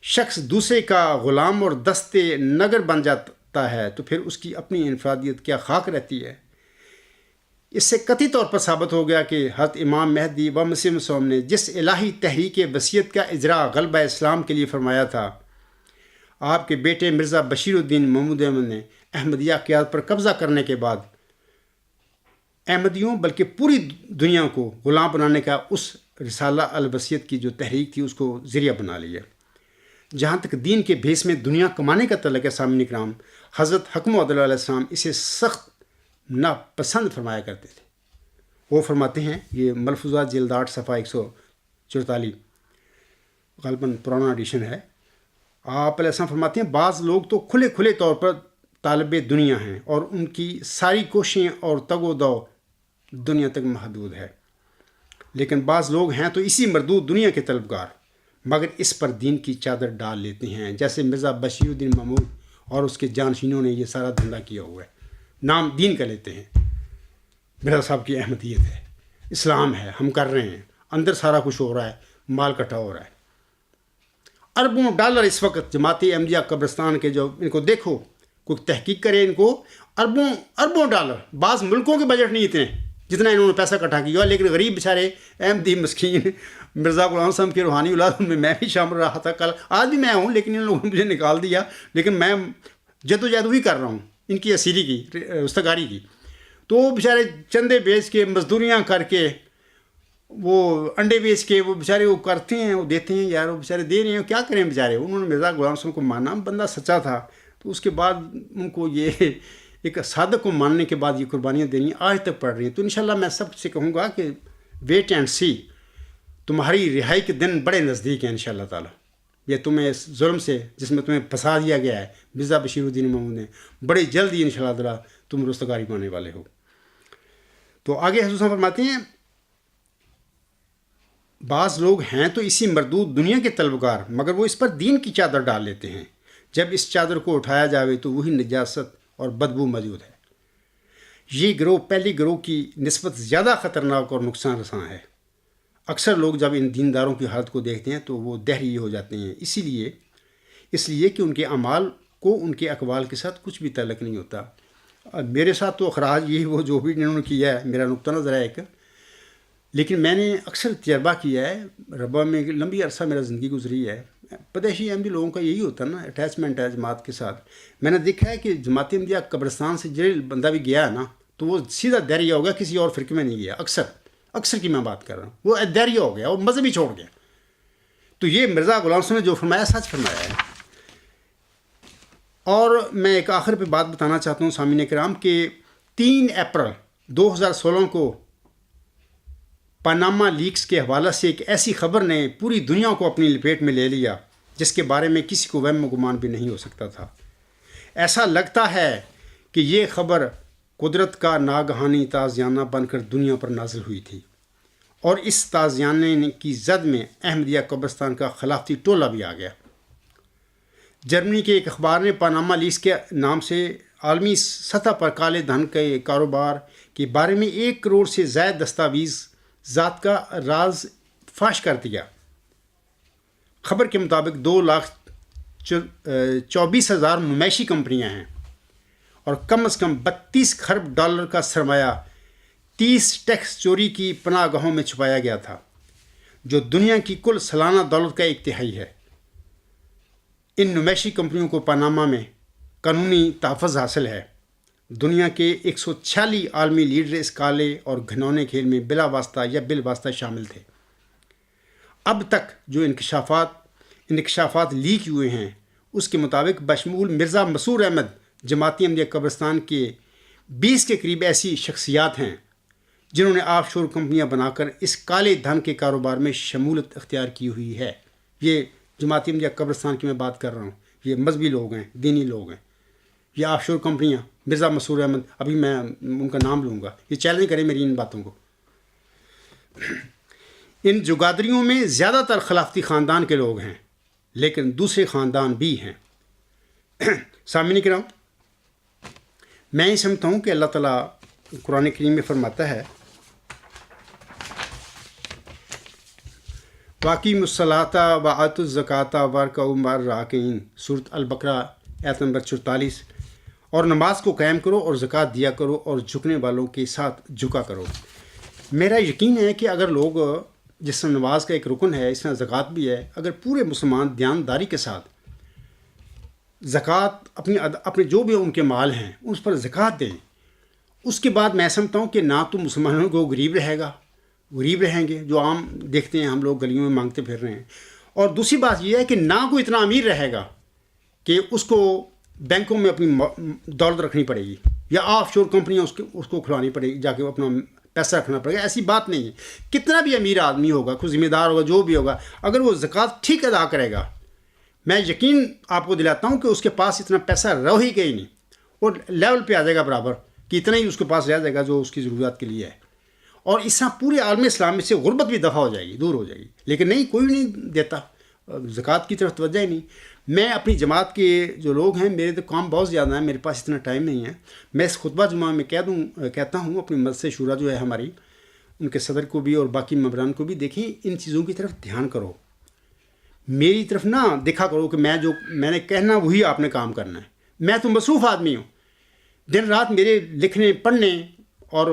شخص دوسرے کا غلام اور دست نگر بن جاتا ہے تو پھر اس کی اپنی انفرادیت کیا خاک رہتی ہے؟ اس سے قطعی طور پر ثابت ہو گیا کہ حضرت امام مہدی و مسیح موعود نے جس الہی تحریک وصیت کا اجرا غلبہ اسلام کے لیے فرمایا تھا، آپ کے بیٹے مرزا بشیر الدین محمود احمد نے احمدیہ قیادت پر قبضہ کرنے کے بعد احمدیوں بلکہ پوری دنیا کو غلام بنانے کا اس رسالہ الوصیت کی جو تحریک تھی اس کو ذریعہ بنا لیا۔ جہاں تک دین کے بھیس میں دنیا کمانے کا تعلق ہے، سامعین کرام، حضرت حکم عدل علیہ السلام اسے سخت ناپسند فرمایا کرتے تھے۔ وہ فرماتے ہیں، یہ ملفوظات جلد 8 صفحہ 144 غالباً پرانا ایڈیشن ہے، آپ علیہ السلام فرماتے ہیں بعض لوگ تو کھلے طور پر طالب دنیا ہیں اور ان کی ساری کوششیں اور تگ و دو دنیا تک محدود ہے، لیکن بعض لوگ ہیں تو اسی مردود دنیا کے طلبگار، مگر اس پر دین کی چادر ڈال لیتے ہیں، جیسے مرزا بشیر الدین محمود اور اس کے جانشینوں نے یہ سارا دھندا کیا ہوا ہے۔ نام دین کا لیتے ہیں، مرزا صاحب کی احمدیت ہے، اسلام ہے، ہم کر رہے ہیں، اندر سارا کچھ ہو رہا ہے، مال کٹھا ہو رہا ہے۔ اربوں ڈالر اس وقت جماعت احمدیہ قبرستان کے، جو ان کو دیکھو، کوئی تحقیق کرے، ان کو اربوں ڈالر، بعض ملکوں کے بجٹ نہیں اتنے جتنا انہوں نے پیسہ اکٹھا کیا. لیکن غریب بیچارے احمدی مسکین مرزا غلام صاحب کی روحانی اولاد میں بھی شامل رہا تھا کل, آج بھی میں ہوں, لیکن ان لوگوں نے مجھے نکال دیا. لیکن میں جدوجہد وہی کر رہا ہوں ان کی اسیری کی, رستگاری کی. تو وہ بیچارے چندے بیچ کے, مزدوریاں کر کے, وہ انڈے بیچ کے, وہ بیچارے وہ کرتے ہیں, وہ دیتے ہیں. یار وہ بیچارے دے رہے ہیں, کیا کریں بیچارے. انہوں نے مرزا غلام صاحب کو مانا, بندہ سچا تھا. تو اس کے بعد ان کو یہ ایک صادق کو ماننے کے بعد یہ قربانیاں دینی آج تک پڑ رہی ہیں. تو انشاءاللہ میں سب سے کہوں گا کہ ویٹ اینڈ سی, تمہاری رہائی کے دن بڑے نزدیک ہیں انشاءاللہ تعالی. یہ تمہیں اس ظلم سے جس میں تمہیں پھنسا دیا گیا ہے مرزا بشیر الدین محمود نے, بڑی جلد ہی انشاءاللہ تعالی تم رستگاری پانے والے ہو. تو آگے حضور صاحب فرماتے ہیں, بعض لوگ ہیں تو اسی مردود دنیا کے طلبگار, مگر وہ اس پر دین کی چادر ڈال لیتے ہیں. جب اس چادر کو اٹھایا جاوے تو وہی نجاست اور بدبو موجود ہے. یہ گروہ پہلی گروہ کی نسبت زیادہ خطرناک اور نقصان رساں ہے. اکثر لوگ جب ان دینداروں کی حالت کو دیکھتے ہیں تو وہ دہری ہو جاتے ہیں, اس لیے کہ ان کے اعمال کو ان کے اقوال کے ساتھ کچھ بھی تعلق نہیں ہوتا. میرے ساتھ تو اخراج یہ وہ جو بھی انہوں نے کیا ہے میرا نقطہ نظر ہے ایک, لیکن میں نے اکثر تجربہ کیا ہے, ربا میں لمبی عرصہ میرا زندگی گزری ہے. پدیشی احمدی لوگوں کا یہی ہوتا ہے نا, اٹیچمنٹ ہے جماعت کے ساتھ. میں نے دیکھا ہے کہ جماعت احمدیہ قبرستان سے جو بندہ بھی گیا ہے نا, تو وہ سیدھا دہریہ ہو گیا, کسی اور فرقے میں نہیں گیا. اکثر کی میں بات کر رہا ہوں, وہ دہریہ ہو گیا اور مذہب ہی چھوڑ گیا. تو یہ مرزا غلام صاحب نے جو فرمایا سچ فرمایا ہے. اور میں ایک آخر پہ بات بتانا چاہتا ہوں سامعین کرام کہ 3 اپریل 2016 کو پاناما لیکس کے حوالہ سے ایک ایسی خبر نے پوری دنیا کو اپنی لپیٹ میں لے لیا جس کے بارے میں کسی کو وہم و گمان بھی نہیں ہو سکتا تھا. ایسا لگتا ہے کہ یہ خبر قدرت کا ناگہانی تازیانہ بن کر دنیا پر نازل ہوئی تھی, اور اس تازیانے کی زد میں احمدیہ قبرستان کا خلافتی ٹولہ بھی آ گیا. جرمنی کے ایک اخبار نے پاناما لیکس کے نام سے عالمی سطح پر کالے دھن کے کاروبار کے بارے میں 1 کروڑ سے زائد دستاویز ذات کا راز فاش کر دیا. خبر کے مطابق 2,24,000 نمائشی کمپنیاں ہیں اور کم از کم 32 خرب ڈالر کا سرمایہ 30 ٹیکس چوری کی پناہ گاہوں میں چھپایا گیا تھا, جو دنیا کی کل سالانہ دولت کا 1/3 ہے. ان نمائشی کمپنیوں کو پاناما میں قانونی تحفظ حاصل ہے. دنیا کے 146 عالمی لیڈر اس کالے اور گھنونے کھیل میں بلا واسطہ یا بالواسطہ شامل تھے. اب تک جو انکشافات لیک ہوئے ہیں اس کے مطابق بشمول مرزا مسرور احمد جماعتی احمدیہ قبرستان کے 20 کے قریب ایسی شخصیات ہیں جنہوں نے آف شور کمپنیاں بنا کر اس کالے دھن کے کاروبار میں شمولیت اختیار کی ہوئی ہے. یہ جماعتی احمدیہ قبرستان کی میں بات کر رہا ہوں, یہ مذہبی لوگ ہیں, دینی لوگ ہیں. یہ آف شور کمپنیاں, مرزا مسرور احمد, ابھی میں ان کا نام لوں گا, یہ چیلنج کریں میری ان باتوں کو. ان جگادریوں میں زیادہ تر خلافتی خاندان کے لوگ ہیں, لیکن دوسرے خاندان بھی ہیں. سامعین کرام, میں یہ سمجھتا ہوں کہ اللہ تعالیٰ قرآن کریم میں فرماتا ہے, واقعی الصلاۃ و آتوا الزکوٰۃ وارکعوا مع الراکعین, سورۃ البقرہ آیت نمبر 44, اور نماز کو قائم کرو اور زکوٰۃ دیا کرو اور جھکنے والوں کے ساتھ جھکا کرو. میرا یقین ہے کہ اگر لوگ, جس طرح نماز کا ایک رکن ہے اس طرح زکوٰۃ بھی ہے, اگر پورے مسلمان دیانتداری کے ساتھ زکوٰۃ اپنے جو بھی ان کے مال ہیں اس پر زکوٰۃ دیں, اس کے بعد میں سمجھتا ہوں کہ نہ تو مسلمانوں کو غریب رہیں گے جو عام دیکھتے ہیں ہم لوگ گلیوں میں مانگتے پھر رہے ہیں, اور دوسری بات یہ ہے کہ نہ کوئی اتنا امیر رہے گا کہ اس کو بینکوں میں اپنی دولت رکھنی پڑے گی یا آف شور کمپنیاں اس کو کھلانی پڑے گی, جا کے اپنا پیسہ رکھنا پڑے گا. ایسی بات نہیں ہے. کتنا بھی امیر آدمی ہوگا, کوئی ذمہ دار ہوگا, جو بھی ہوگا, اگر وہ زکوٰۃ ٹھیک ادا کرے گا, میں یقین آپ کو دلاتا ہوں کہ اس کے پاس اتنا پیسہ رہ ہی گئی نہیں, اور لیول پہ آ جائے گا برابر, کہ اتنا ہی اس کے پاس رہ جائے گا جو اس کی ضروریات کے لیے ہے. اور اس طرح پورے عالم اسلام میں سے غربت بھی دفع ہو جائے گی, دور ہو جائے گی. لیکن نہیں, کوئی نہیں دیتا, زکوٰۃ کی طرف توجہ ہی نہیں. میں اپنی جماعت کے جو لوگ ہیں, میرے تو کام بہت زیادہ ہیں, میرے پاس اتنا ٹائم نہیں ہے. میں اس خطبہ جمعہ میں کہتا ہوں اپنی مجلس شورا جو ہے ہماری, ان کے صدر کو بھی اور باقی ممبران کو بھی, دیکھیں ان چیزوں کی طرف دھیان کرو, میری طرف نہ دیکھا کرو کہ میں نے کہنا وہی آپ نے کام کرنا ہے. میں تو مصروف آدمی ہوں, دن رات میرے لکھنے پڑھنے اور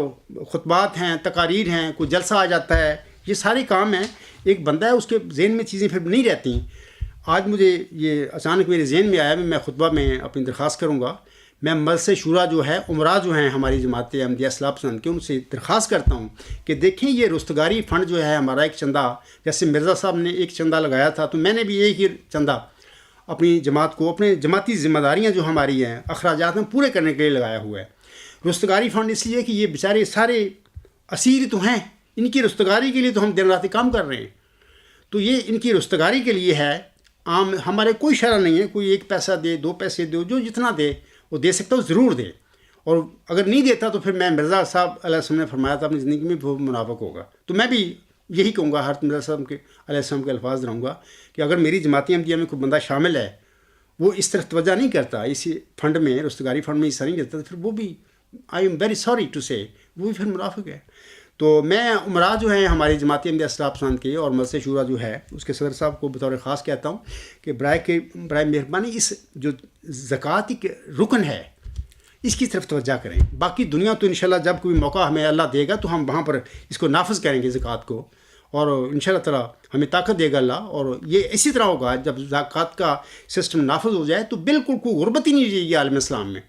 خطبات ہیں، تقاریر ہیں، کوئی جلسہ آ جاتا ہے، یہ سارے کام ہیں. ایک بندہ ہے، اس کے ذہن میں چیزیں پھر نہیں رہتی. آج مجھے یہ اچانک میرے ذہن میں آیا، میں خطبہ میں اپنی درخواست کروں گا. میں مجلس شورا جو ہے، عمرا جو ہیں ہماری جماعت احمدیہ اصلاح پسند کے، ان سے درخواست کرتا ہوں کہ دیکھیں یہ رستگاری فنڈ جو ہے ہمارا ایک چندہ، جیسے مرزا صاحب نے ایک چندہ لگایا تھا، تو میں نے بھی ایک ہی چندہ اپنی جماعت کو، اپنے جماعتی ذمہ داریاں جو ہماری ہیں، اخراجات میں پورے کرنے کے لیے لگایا ہوا ہے. رستگاری فنڈ اس لیے کہ یہ بیچارے سارے اسیر تو ہیں، ان کی رستگاری کے لیے تو ہم دن رات کام کر رہے ہیں. تو یہ ان کی رستگاری کے لیے ہے. عام ہمارے کوئی شرح نہیں ہے، کوئی 1 پیسہ دے، 2 پیسے دو، جو جتنا دے وہ دے سکتا ہو ضرور دے. اور اگر نہیں دیتا تو پھر میں مرزا صاحب علیہ السلام نے فرمایا تھا اپنی زندگی میں وہ منافق ہوگا. تو میں بھی یہی کہوں گا، ہر مرزا صاحب کے علیہ السلام کے الفاظ رہوں گا کہ اگر میری جماعتی احمدیہ میں کوئی بندہ شامل ہے، وہ اس طرف توجہ نہیں کرتا، اسی فنڈ میں، رستگاری فنڈ میں حصہ نہیں لیتا، تو پھر وہ بھی I am very sorry to سے، وہ بھی پھر منافق ہے. تو میں عمرا جو ہیں ہماری جماعتی احمدیہ اصلاح پسند کے اور مجلس شورا جو ہے اس کے صدر صاحب کو بطور خاص کہتا ہوں کہ برائے مہربانی اس جو زکوٰۃ کی رکن ہے اس کی طرف توجہ کریں. باقی دنیا تو انشاءاللہ جب کوئی موقع ہمیں اللہ دے گا تو ہم وہاں پر اس کو نافذ کریں گے زکوٰۃ کو، اور انشاءاللہ تعالیٰ ہمیں طاقت دے گا اللہ. اور یہ اسی طرح ہوگا جب زکوٰۃ کا سسٹم نافذ ہو جائے تو بالکل کوئی غربت ہی نہیں رہے گی عالم اسلام میں.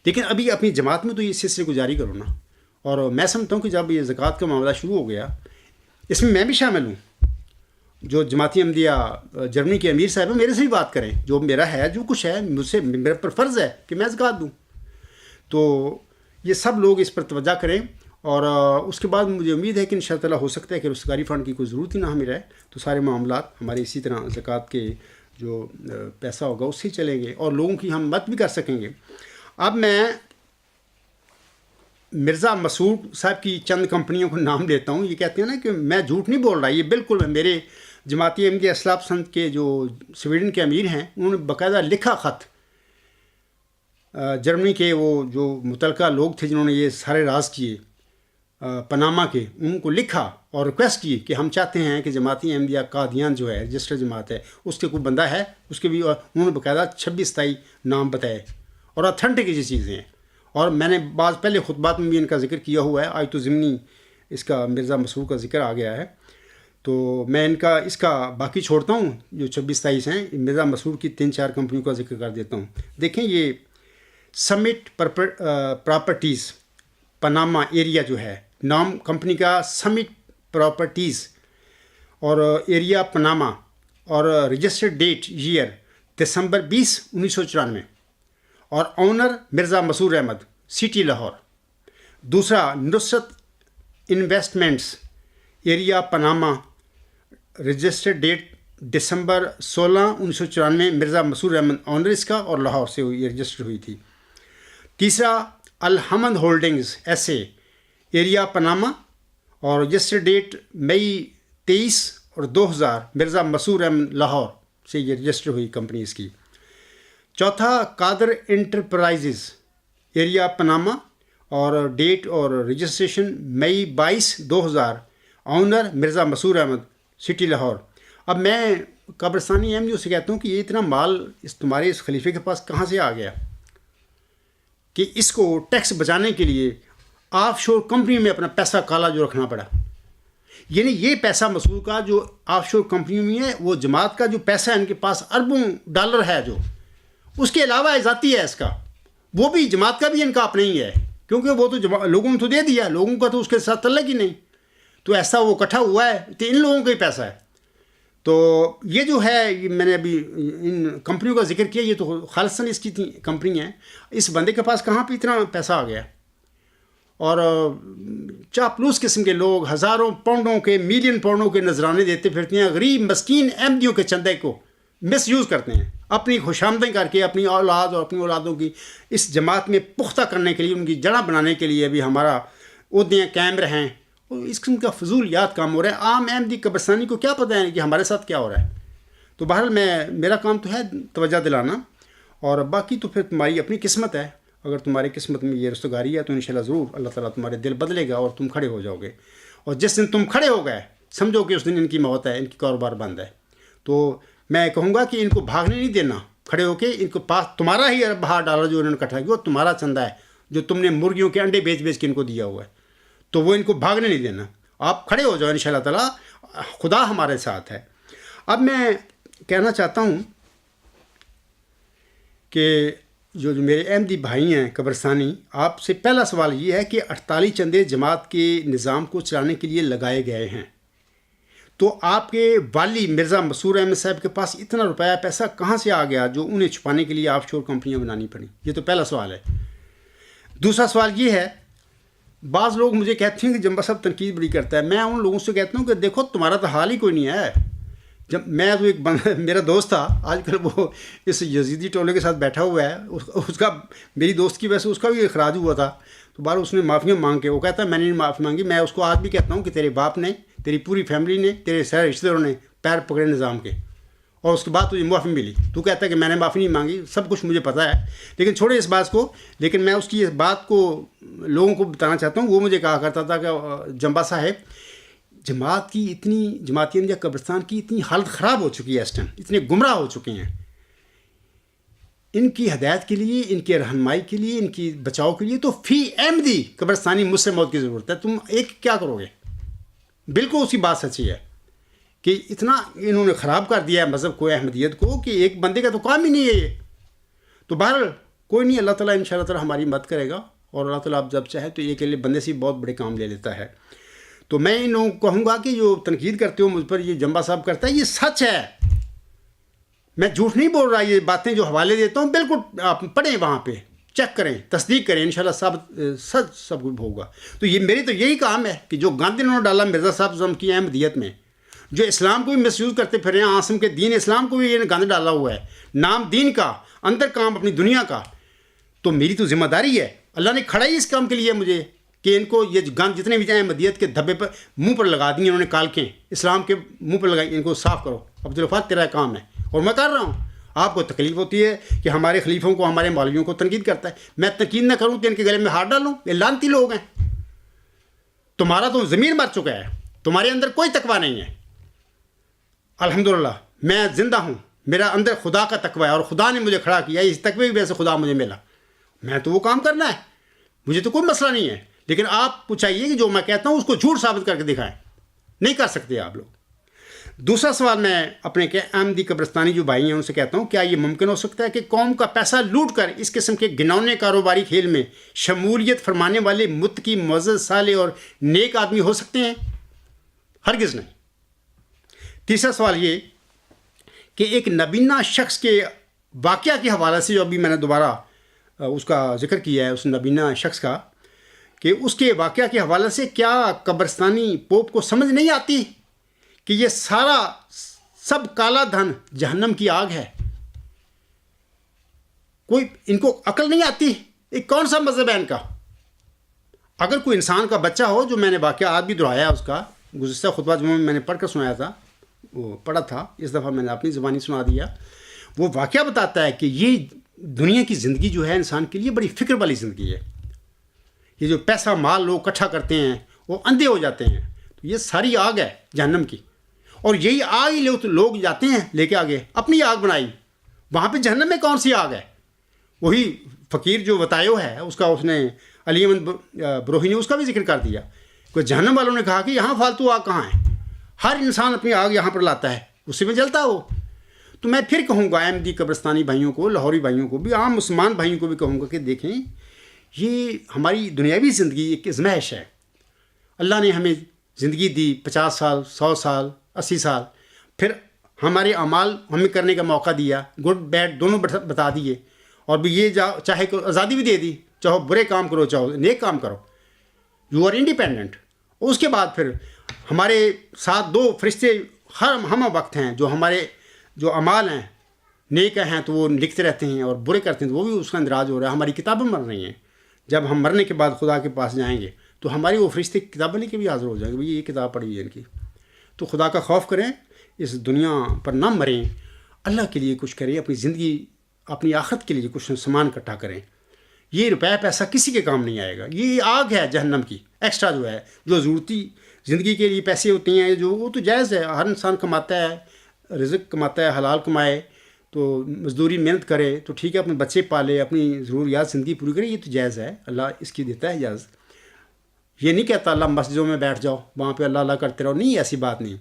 لیکن ابھی اپنی جماعت میں تو یہ سلسلے کو جاری کرو نا. اور میں سمجھتا ہوں کہ جب یہ زکوٰۃ کا معاملہ شروع ہو گیا، اس میں بھی شامل ہوں. جو جماعتی احمدیہ جرمنی کے امیر صاحب ہیں، میرے سے بھی بات کریں، جو میرا ہے، جو کچھ ہے مجھ سے، میرے پر فرض ہے کہ میں زکوٰۃ دوں. تو یہ سب لوگ اس پر توجہ کریں. اور اس کے بعد مجھے امید ہے کہ انشاء اللہ ہو سکتا ہے کہ رستگاری فنڈ کی کوئی ضرورت ہی نہ ہمیں رہے، تو سارے معاملات ہمارے اسی طرح زکوٰۃ کے جو پیسہ ہوگا اس سے چلیں گے اور لوگوں کی ہم مدد بھی کر سکیں گے. اب میں مرزا مسعود صاحب کی چند کمپنیوں کو نام لیتا ہوں. یہ کہتے ہیں نا کہ میں جھوٹ نہیں بول رہا، یہ بالکل میرے جماعتی احمدیہ اصلاح پسند کے جو سویڈن کے امیر ہیں، انہوں نے باقاعدہ لکھا خط جرمنی کے وہ جو متعلقہ لوگ تھے جنہوں نے یہ سارے راز کیے پاناما کے، ان کو لکھا اور ریکویسٹ کی کہ ہم چاہتے ہیں کہ جماعتی احمدیہ قادیان جو ہے رجسٹر جماعت ہے، اس کے کوئی بندہ ہے، اس کے بھی انہوں نے باقاعدہ 26 نام بتائے اور اتھینٹک یہ چیزیں ہیں. اور میں نے بعض پہلے خطبات میں بھی ان کا ذکر کیا ہوا ہے، آج تو ضمنی اس کا مرزا مسعود کا ذکر آ گیا ہے. تو میں اس کا باقی چھوڑتا ہوں، جو 26 ہیں. مرزا مسعود کی 3-4 کمپنیوں کا ذکر کر دیتا ہوں. دیکھیں یہ سمٹ پراپرٹیز پاناما ایریا جو ہے، نام کمپنی کا سمٹ پراپرٹیز، اور ایریا پاناما، اور رجسٹرڈ ڈیٹ ایئر دسمبر 20، 1994، اور آنر مرزا مسعود احمد، سٹی لاہور. دوسرا Nusrat investments, area Panama, registered date دسمبر 16، 1994، مرزا مسعود احمد آنر اس کا، اور لاہور سے یہ رجسٹر ہوئی تھی. تیسرا الحمد holdings S A, area Panama, اور رجسٹر ڈیٹ مئی 23 اور 2000، مرزا مسعود احمد لاہور سے یہ رجسٹر ہوئی کمپنی اس کی. چوتھا قادر انٹرپرائزز، ایریا پاناما، اور ڈیٹ اور رجسٹریشن مئی 22، 2000، آنر مرزا مسعود احمد، سٹی لاہور. اب میں قبرستانی احمدیوں سے کہتا ہوں کہ یہ اتنا مال تمہارے اس خلیفے کے پاس کہاں سے آ گیا کہ اس کو ٹیکس بچانے کے لیے آف شور کمپنی میں اپنا پیسہ کالا جو رکھنا پڑا. یعنی یہ پیسہ مسعود کا جو آف شور کمپنیوں میں ہے، وہ جماعت کا جو پیسہ ہے ان کے پاس اربوں ڈالر ہے، جو اس کے علاوہ ذاتی ہے اس کا، وہ بھی جماعت کا بھی ان کا اپنا ہی ہے، کیونکہ وہ تو لوگوں نے تو دے دیا، لوگوں کا تو اس کے ساتھ تعلق ہی نہیں. تو ایسا وہ اکٹھا ہوا ہے تو ان لوگوں کا ہی پیسہ ہے. تو یہ جو ہے، یہ میں نے ابھی ان کمپنیوں کا ذکر کیا، یہ تو خالصاً اس کی کمپنی ہیں. اس بندے کے پاس کہاں پہ اتنا پیسہ آ گیا؟ اور چاپلوس قسم کے لوگ ہزاروں پاؤنڈوں کے، ملین پاؤنڈوں کے نذرانے دیتے پھرتے ہیں، غریب مسکین احمدیوں کے چندے کو مس یوز کرتے ہیں، اپنی خوشامدیں کر کے اپنی اولاد اور اپنی اولادوں کی اس جماعت میں پختہ کرنے کے لیے، ان کی جڑیں بنانے کے لیے بھی ہمارا عہدے قائم رہیں. اس قسم کا فضولیات کام ہو رہا ہے. عام احمدی قبرستانی کو کیا پتہ ہے کہ ہمارے ساتھ کیا ہو رہا ہے؟ تو بہرحال میرا کام تو ہے توجہ دلانا، اور باقی تو پھر تمہاری اپنی قسمت ہے. اگر تمہاری قسمت میں یہ رستگاری ہے تو انشاءاللہ ضرور اللہ تعالیٰ تمہارے دل بدلے گا اور تم کھڑے ہو جاؤ گے. اور جس دن تم کھڑے ہو گئے سمجھو کہ اس دن ان کی موت ہے، ان کی کاروبار بند ہے. تو میں کہوں گا کہ ان کو بھاگنے نہیں دینا، کھڑے ہو کے ان کو پاس تمہارا ہی $1 جو انہوں نے اکٹھا کیا وہ تمہارا چندہ ہے، جو تم نے مرغیوں کے انڈے بیچ بیچ کے ان کو دیا ہوا ہے، تو وہ ان کو بھاگنے نہیں دینا، آپ کھڑے ہو جاؤ انشاءاللہ تعالیٰ، خدا ہمارے ساتھ ہے۔ اب میں کہنا چاہتا ہوں کہ جو میرے احمدی بھائی ہیں قبرستانی، آپ سے پہلا سوال یہ ہے کہ 48 چندے جماعت کے نظام کو چلانے کے لیے لگائے گئے ہیں، تو آپ کے والی مرزا مسرور احمد صاحب کے پاس اتنا روپیہ پیسہ کہاں سے آ گیا جو انہیں چھپانے کے لیے آف شور کمپنیاں بنانی پڑیں؟ یہ تو پہلا سوال ہے۔ دوسرا سوال یہ ہے، بعض لوگ مجھے کہتے ہیں کہ جمبا صاحب تنقید بڑی کرتا ہے، میں ان لوگوں سے کہتا ہوں کہ دیکھو تمہارا تو حال ہی کوئی نہیں ہے۔ جب میں تو ایک میرا دوست تھا، آج کل وہ اس یزیدی ٹولے کے ساتھ بیٹھا ہوا ہے، اس کا میری دوست کی وجہ سے اس کا بھی اخراج ہوا تھا، تو بار اس نے معافیاں مانگ کے، وہ کہتا ہے میں نے معافی مانگی۔ میں اس کو آج بھی کہتا ہوں کہ تیرے باپ نے، تیری پوری فیملی نے، تیرے سارے رشتہ داروں نے پیر پکڑے نظام کے، اور اس کے بعد تجھے معافی ملی، تو کہتا ہے کہ میں نے معافی نہیں مانگی، سب کچھ مجھے پتہ ہے۔ لیکن چھوڑے اس بات کو، لیکن میں اس کی اس بات کو لوگوں کو بتانا چاہتا ہوں۔ وہ مجھے کہا کرتا تھا کہ جمبا صاحب، جماعت کی اتنی، جماعت احمدیہ قبرستان کی اتنی حالت خراب ہو چکی ہے اس ٹائم، اتنے گمراہ ہو چکے ہیں، ان کی ہدایت کے لیے، ان کی رہنمائی کے لیے، ان کی بچاؤ کے لیے تو فی احمدی قبرستانی مجھ سے موت کی ضرورت ہے۔ تم ایک کیا کرو گے؟ بالکل اسی بات سچی ہے کہ اتنا انہوں نے خراب کر دیا ہے مذہب کو، احمدیت کو، کہ ایک بندے کا تو کام ہی نہیں ہے یہ۔ تو بہرحال کوئی نہیں، اللہ تعالیٰ ان شاء اللہ تعالیٰ ہماری مدد کرے گا، اور اللہ تعالیٰ اب جب چاہے تو ایک بندے سے بہت بڑے کام لے لیتا ہے۔ تو میں ان لوگوں کو کہوں گا کہ جو تنقید کرتے ہو مجھ پر، یہ جمبا صاحب کرتا ہے، یہ سچ ہے، میں جھوٹ نہیں بول رہا۔ یہ باتیں جو حوالے دیتا ہوں بالکل آپ پڑھیں، وہاں پہ چیک کریں، تصدیق کریں، انشاءاللہ سب کچھ ہوگا۔ تو یہ میری تو یہی کام ہے کہ جو گاندھی نے ڈالا مرزا صاحب کی احمدیت میں، جو اسلام کو بھی مس یوز کرتے پھر رہے ہیں، عاصم کے دین اسلام کو بھی یہ گند ڈالا ہوا ہے، نام دین کا، اندر کام اپنی دنیا کا، تو میری تو ذمہ داری ہے، اللہ نے کھڑا ہی اس کام کے لیے مجھے، کہ ان کو یہ گند جتنے بھی احمدیت کے دھبے پر منہ پر لگا دی انہوں نے، کالکیں اسلام کے منہ پر لگائی، ان کو صاف کرو۔ عبدالوفات تیرا کام ہے، اور میں کر رہا ہوں۔ آپ کو تکلیف ہوتی ہے کہ ہمارے خلیفوں کو، ہمارے مولویوں کو تنقید کرتا ہے، میں تنقید نہ کروں تو ان کے گلے میں ہاتھ ڈالوں؟ یہ لانتی لوگ ہیں۔ تمہارا تو ضمیر مر چکا ہے، تمہارے اندر کوئی تقویٰ نہیں ہے۔ الحمدللہ میں زندہ ہوں، میرا اندر خدا کا تقویٰ ہے، اور خدا نے مجھے کھڑا کیا، اس تقوی کی وجہ سے خدا مجھے ملا۔ میں تو وہ کام کرنا ہے، مجھے تو کوئی مسئلہ نہیں ہے، لیکن آپ کو چاہیے کہ جو میں کہتا ہوں اس کو جھوٹ ثابت کر کے دکھائیں، نہیں کر سکتے آپ لوگ۔ دوسرا سوال میں اپنے احمدی قبرستانی جو بھائی ہیں ان سے کہتا ہوں، کیا یہ ممکن ہو سکتا ہے کہ قوم کا پیسہ لوٹ کر اس قسم کے گھنونے کاروباری کھیل میں شمولیت فرمانے والے متقی، معزز، صالح اور نیک آدمی ہو سکتے ہیں؟ ہرگز نہیں۔ تیسرا سوال یہ کہ ایک نبینہ شخص کے واقعہ کے حوالے سے، جو ابھی میں نے دوبارہ اس کا ذکر کیا ہے، اس نبینہ شخص کا، کہ اس کے واقعہ کے حوالے سے کیا قبرستانی پوپ کو سمجھ نہیں آتی کہ یہ سارا سب کالا دھن جہنم کی آگ ہے؟ کوئی ان کو عقل نہیں آتی؟ ایک کون سا مذہب ہے ان کا؟ اگر کوئی انسان کا بچہ ہو، جو میں نے واقعہ آج بھی دہرایا، اس کا گزشتہ خطبہ جمعہ میں نے پڑھ کر سنایا تھا، وہ پڑھا تھا، اس دفعہ میں نے اپنی زبانی سنا دیا، وہ واقعہ بتاتا ہے کہ یہ دنیا کی زندگی جو ہے انسان کے لیے بڑی فکر والی زندگی ہے۔ یہ جو پیسہ مال لوگ اکٹھا کرتے ہیں، وہ اندھے ہو جاتے ہیں، تو یہ ساری آگ ہے جہنم کی، اور یہی آگ ہی لوگ جاتے ہیں لے کے آگے اپنی آگ بنائی۔ وہاں پہ جہنم میں کون سی آگ ہے؟ وہی فقیر جو وتایو ہے، اس کا اس نے علی احمد بروہی نے اس کا بھی ذکر کر دیا، کہ جہنم والوں نے کہا کہ یہاں فالتو آگ کہاں ہے، ہر انسان اپنی آگ یہاں پر لاتا ہے، اسی میں جلتا ہو۔ تو میں پھر کہوں گا احمدی قبرستانی بھائیوں کو، لاہوری بھائیوں کو بھی، عام مسلمان بھائیوں کو بھی کہوں گا کہ دیکھیں، یہ ہماری دنیاوی زندگی ایک ازمائش ہے۔ اللہ نے ہمیں زندگی دی 50 سال، 100 سال، 80 سال، پھر ہمارے اعمال ہمیں کرنے کا موقع دیا، گڈ بیڈ دونوں بتا دیے، اور بھی یہ چاہے آزادی بھی دے دی، چاہو برے کام کرو چاہو نیک کام کرو، یو آر انڈیپینڈنٹ۔ اس کے بعد پھر ہمارے ساتھ 2 فرشتے ہم وقت ہیں، جو ہمارے جو اعمال ہیں نیک ہیں تو وہ لکھتے رہتے ہیں، اور برے کرتے ہیں تو وہ بھی اس کا اندراج ہو رہا ہے۔ ہماری کتابیں مر رہی ہیں، جب ہم مرنے کے بعد خدا کے پاس جائیں گے تو ہماری وہ فرشتے کتابیں لے کے بھی حاضر ہو جائیں گے، بھئی یہ کتاب پڑھی ہوئی ہے ان کی۔ تو خدا کا خوف کریں، اس دنیا پر نہ مریں، اللہ کے لیے کچھ کریں، اپنی زندگی، اپنی آخرت کے لیے کچھ سامان اکٹھا کریں۔ یہ روپیہ پیسہ کسی کے کام نہیں آئے گا، یہ آگ ہے جہنم کی۔ ایکسٹرا جو ہے، جو ضرورتی زندگی کے لیے پیسے ہوتے ہیں، جو وہ تو جائز ہے، ہر انسان کماتا ہے، رزق کماتا ہے، حلال کمائے، تو مزدوری محنت کرے تو ٹھیک ہے، اپنے بچے پالے، اپنی ضروریات زندگی پوری کرے، یہ تو جائز ہے، اللہ اس کی دیتا ہے اجازت. یہ نہیں کہتا اللہ مسجدوں میں بیٹھ جاؤ، وہاں پہ اللہ اللہ کرتے رہو، نہیں، ایسی بات نہیں.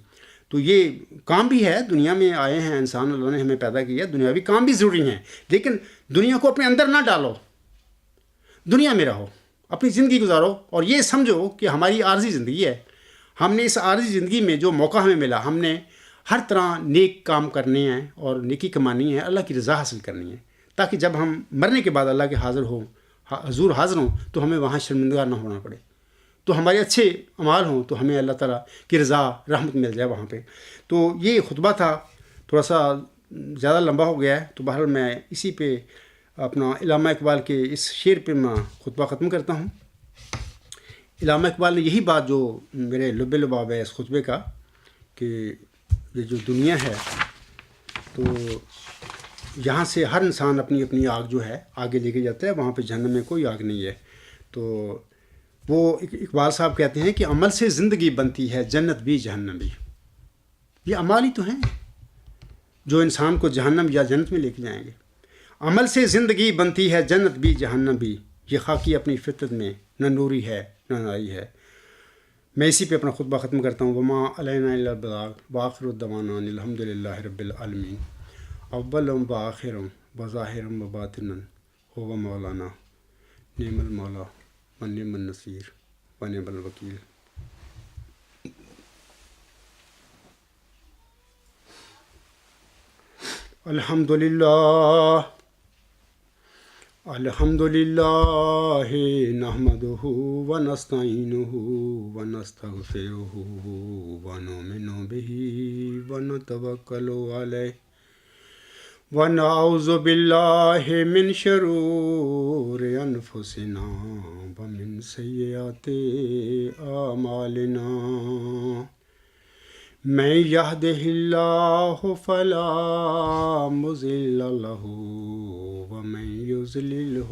تو یہ کام بھی ہے، دنیا میں آئے ہیں انسان، اللہ نے ہمیں پیدا کیا، دنیاوی کام بھی ضروری ہیں، لیکن دنیا کو اپنے اندر نہ ڈالو، دنیا میں رہو، اپنی زندگی گزارو، اور یہ سمجھو کہ ہماری عارضی زندگی ہے. ہم نے اس عارضی زندگی میں جو موقع ہمیں ملا، ہم نے ہر طرح نیک کام کرنے ہیں اور نیکی کمانی ہے، اللہ کی رضا حاصل کرنی ہے، تاکہ جب ہم مرنے کے بعد اللہ کے حضور حاضر ہوں تو ہمیں وہاں شرمندہ نہ ہونا پڑے، تو ہمارے اچھے اعمال ہوں تو ہمیں اللہ تعالیٰ کی رضا رحمت مل جائے وہاں پہ. تو یہ خطبہ تھا، تھوڑا سا زیادہ لمبا ہو گیا ہے، تو بہرحال میں اسی پہ اپنا علامہ اقبال کے اس شعر پہ میں خطبہ ختم کرتا ہوں. علامہ اقبال نے یہی بات جو میرے لب لباب ہے اس خطبے کا، کہ یہ جو دنیا ہے تو یہاں سے ہر انسان اپنی اپنی آگ جو ہے آگے لے کے جاتا ہے، وہاں پہ جہنم میں کوئی آگ نہیں ہے. تو وہ اقبال صاحب کہتے ہیں کہ عمل سے زندگی بنتی ہے جنت بھی جہنم بھی. یہ اعمال ہی تو ہیں جو انسان کو جہنم یا جنت میں لے کے جائیں گے. عمل سے زندگی بنتی ہے جنت بھی جہنم بھی، یہ خاکی اپنی فطرت میں نہ نوری ہے نہ نائی ہے. میں اسی پہ اپنا خطبہ ختم کرتا ہوں. وما علینا الا البلاغ وآخر دعوانا ان الحمد للہ رب العالمین. اول و آخر و ظاہر و باطن هو مولانا نعم المولا و نعم النصیر و نعم الوکیل. الحمد للہ نحمده ونستعینه ونستغفره ونؤمن به ونتوکل علیہ ونعوذ باللہ من شرور انفسنا ومن سیئات اعمالنا. من یهده اللہ فلا مضل له ومن یضللہ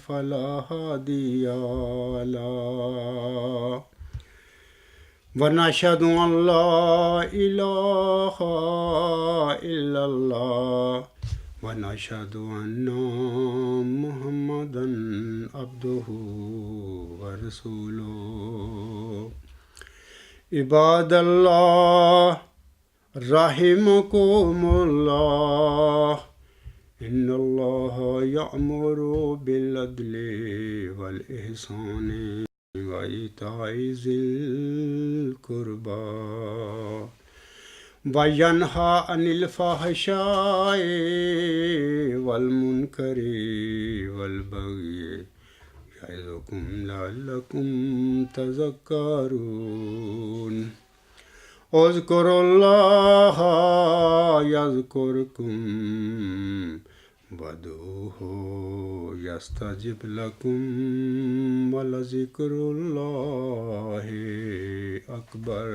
فلا ہادی له ونشهد ان لا الہ الا اللہ ونشهد ان محمدا عبدہ ورسولہ. عباد اللہ رحمکم اللہ، ان اللہ یأمر بالعدل والإحسان وإیتاء ذی القربى وینہی عن الفحشاء والمنکر والبغی یعظکم لعلکم تذکرون. اذکروا اللہ یذکرکم وادعوہ یستجب لکم ولذکر اللہ اکبر.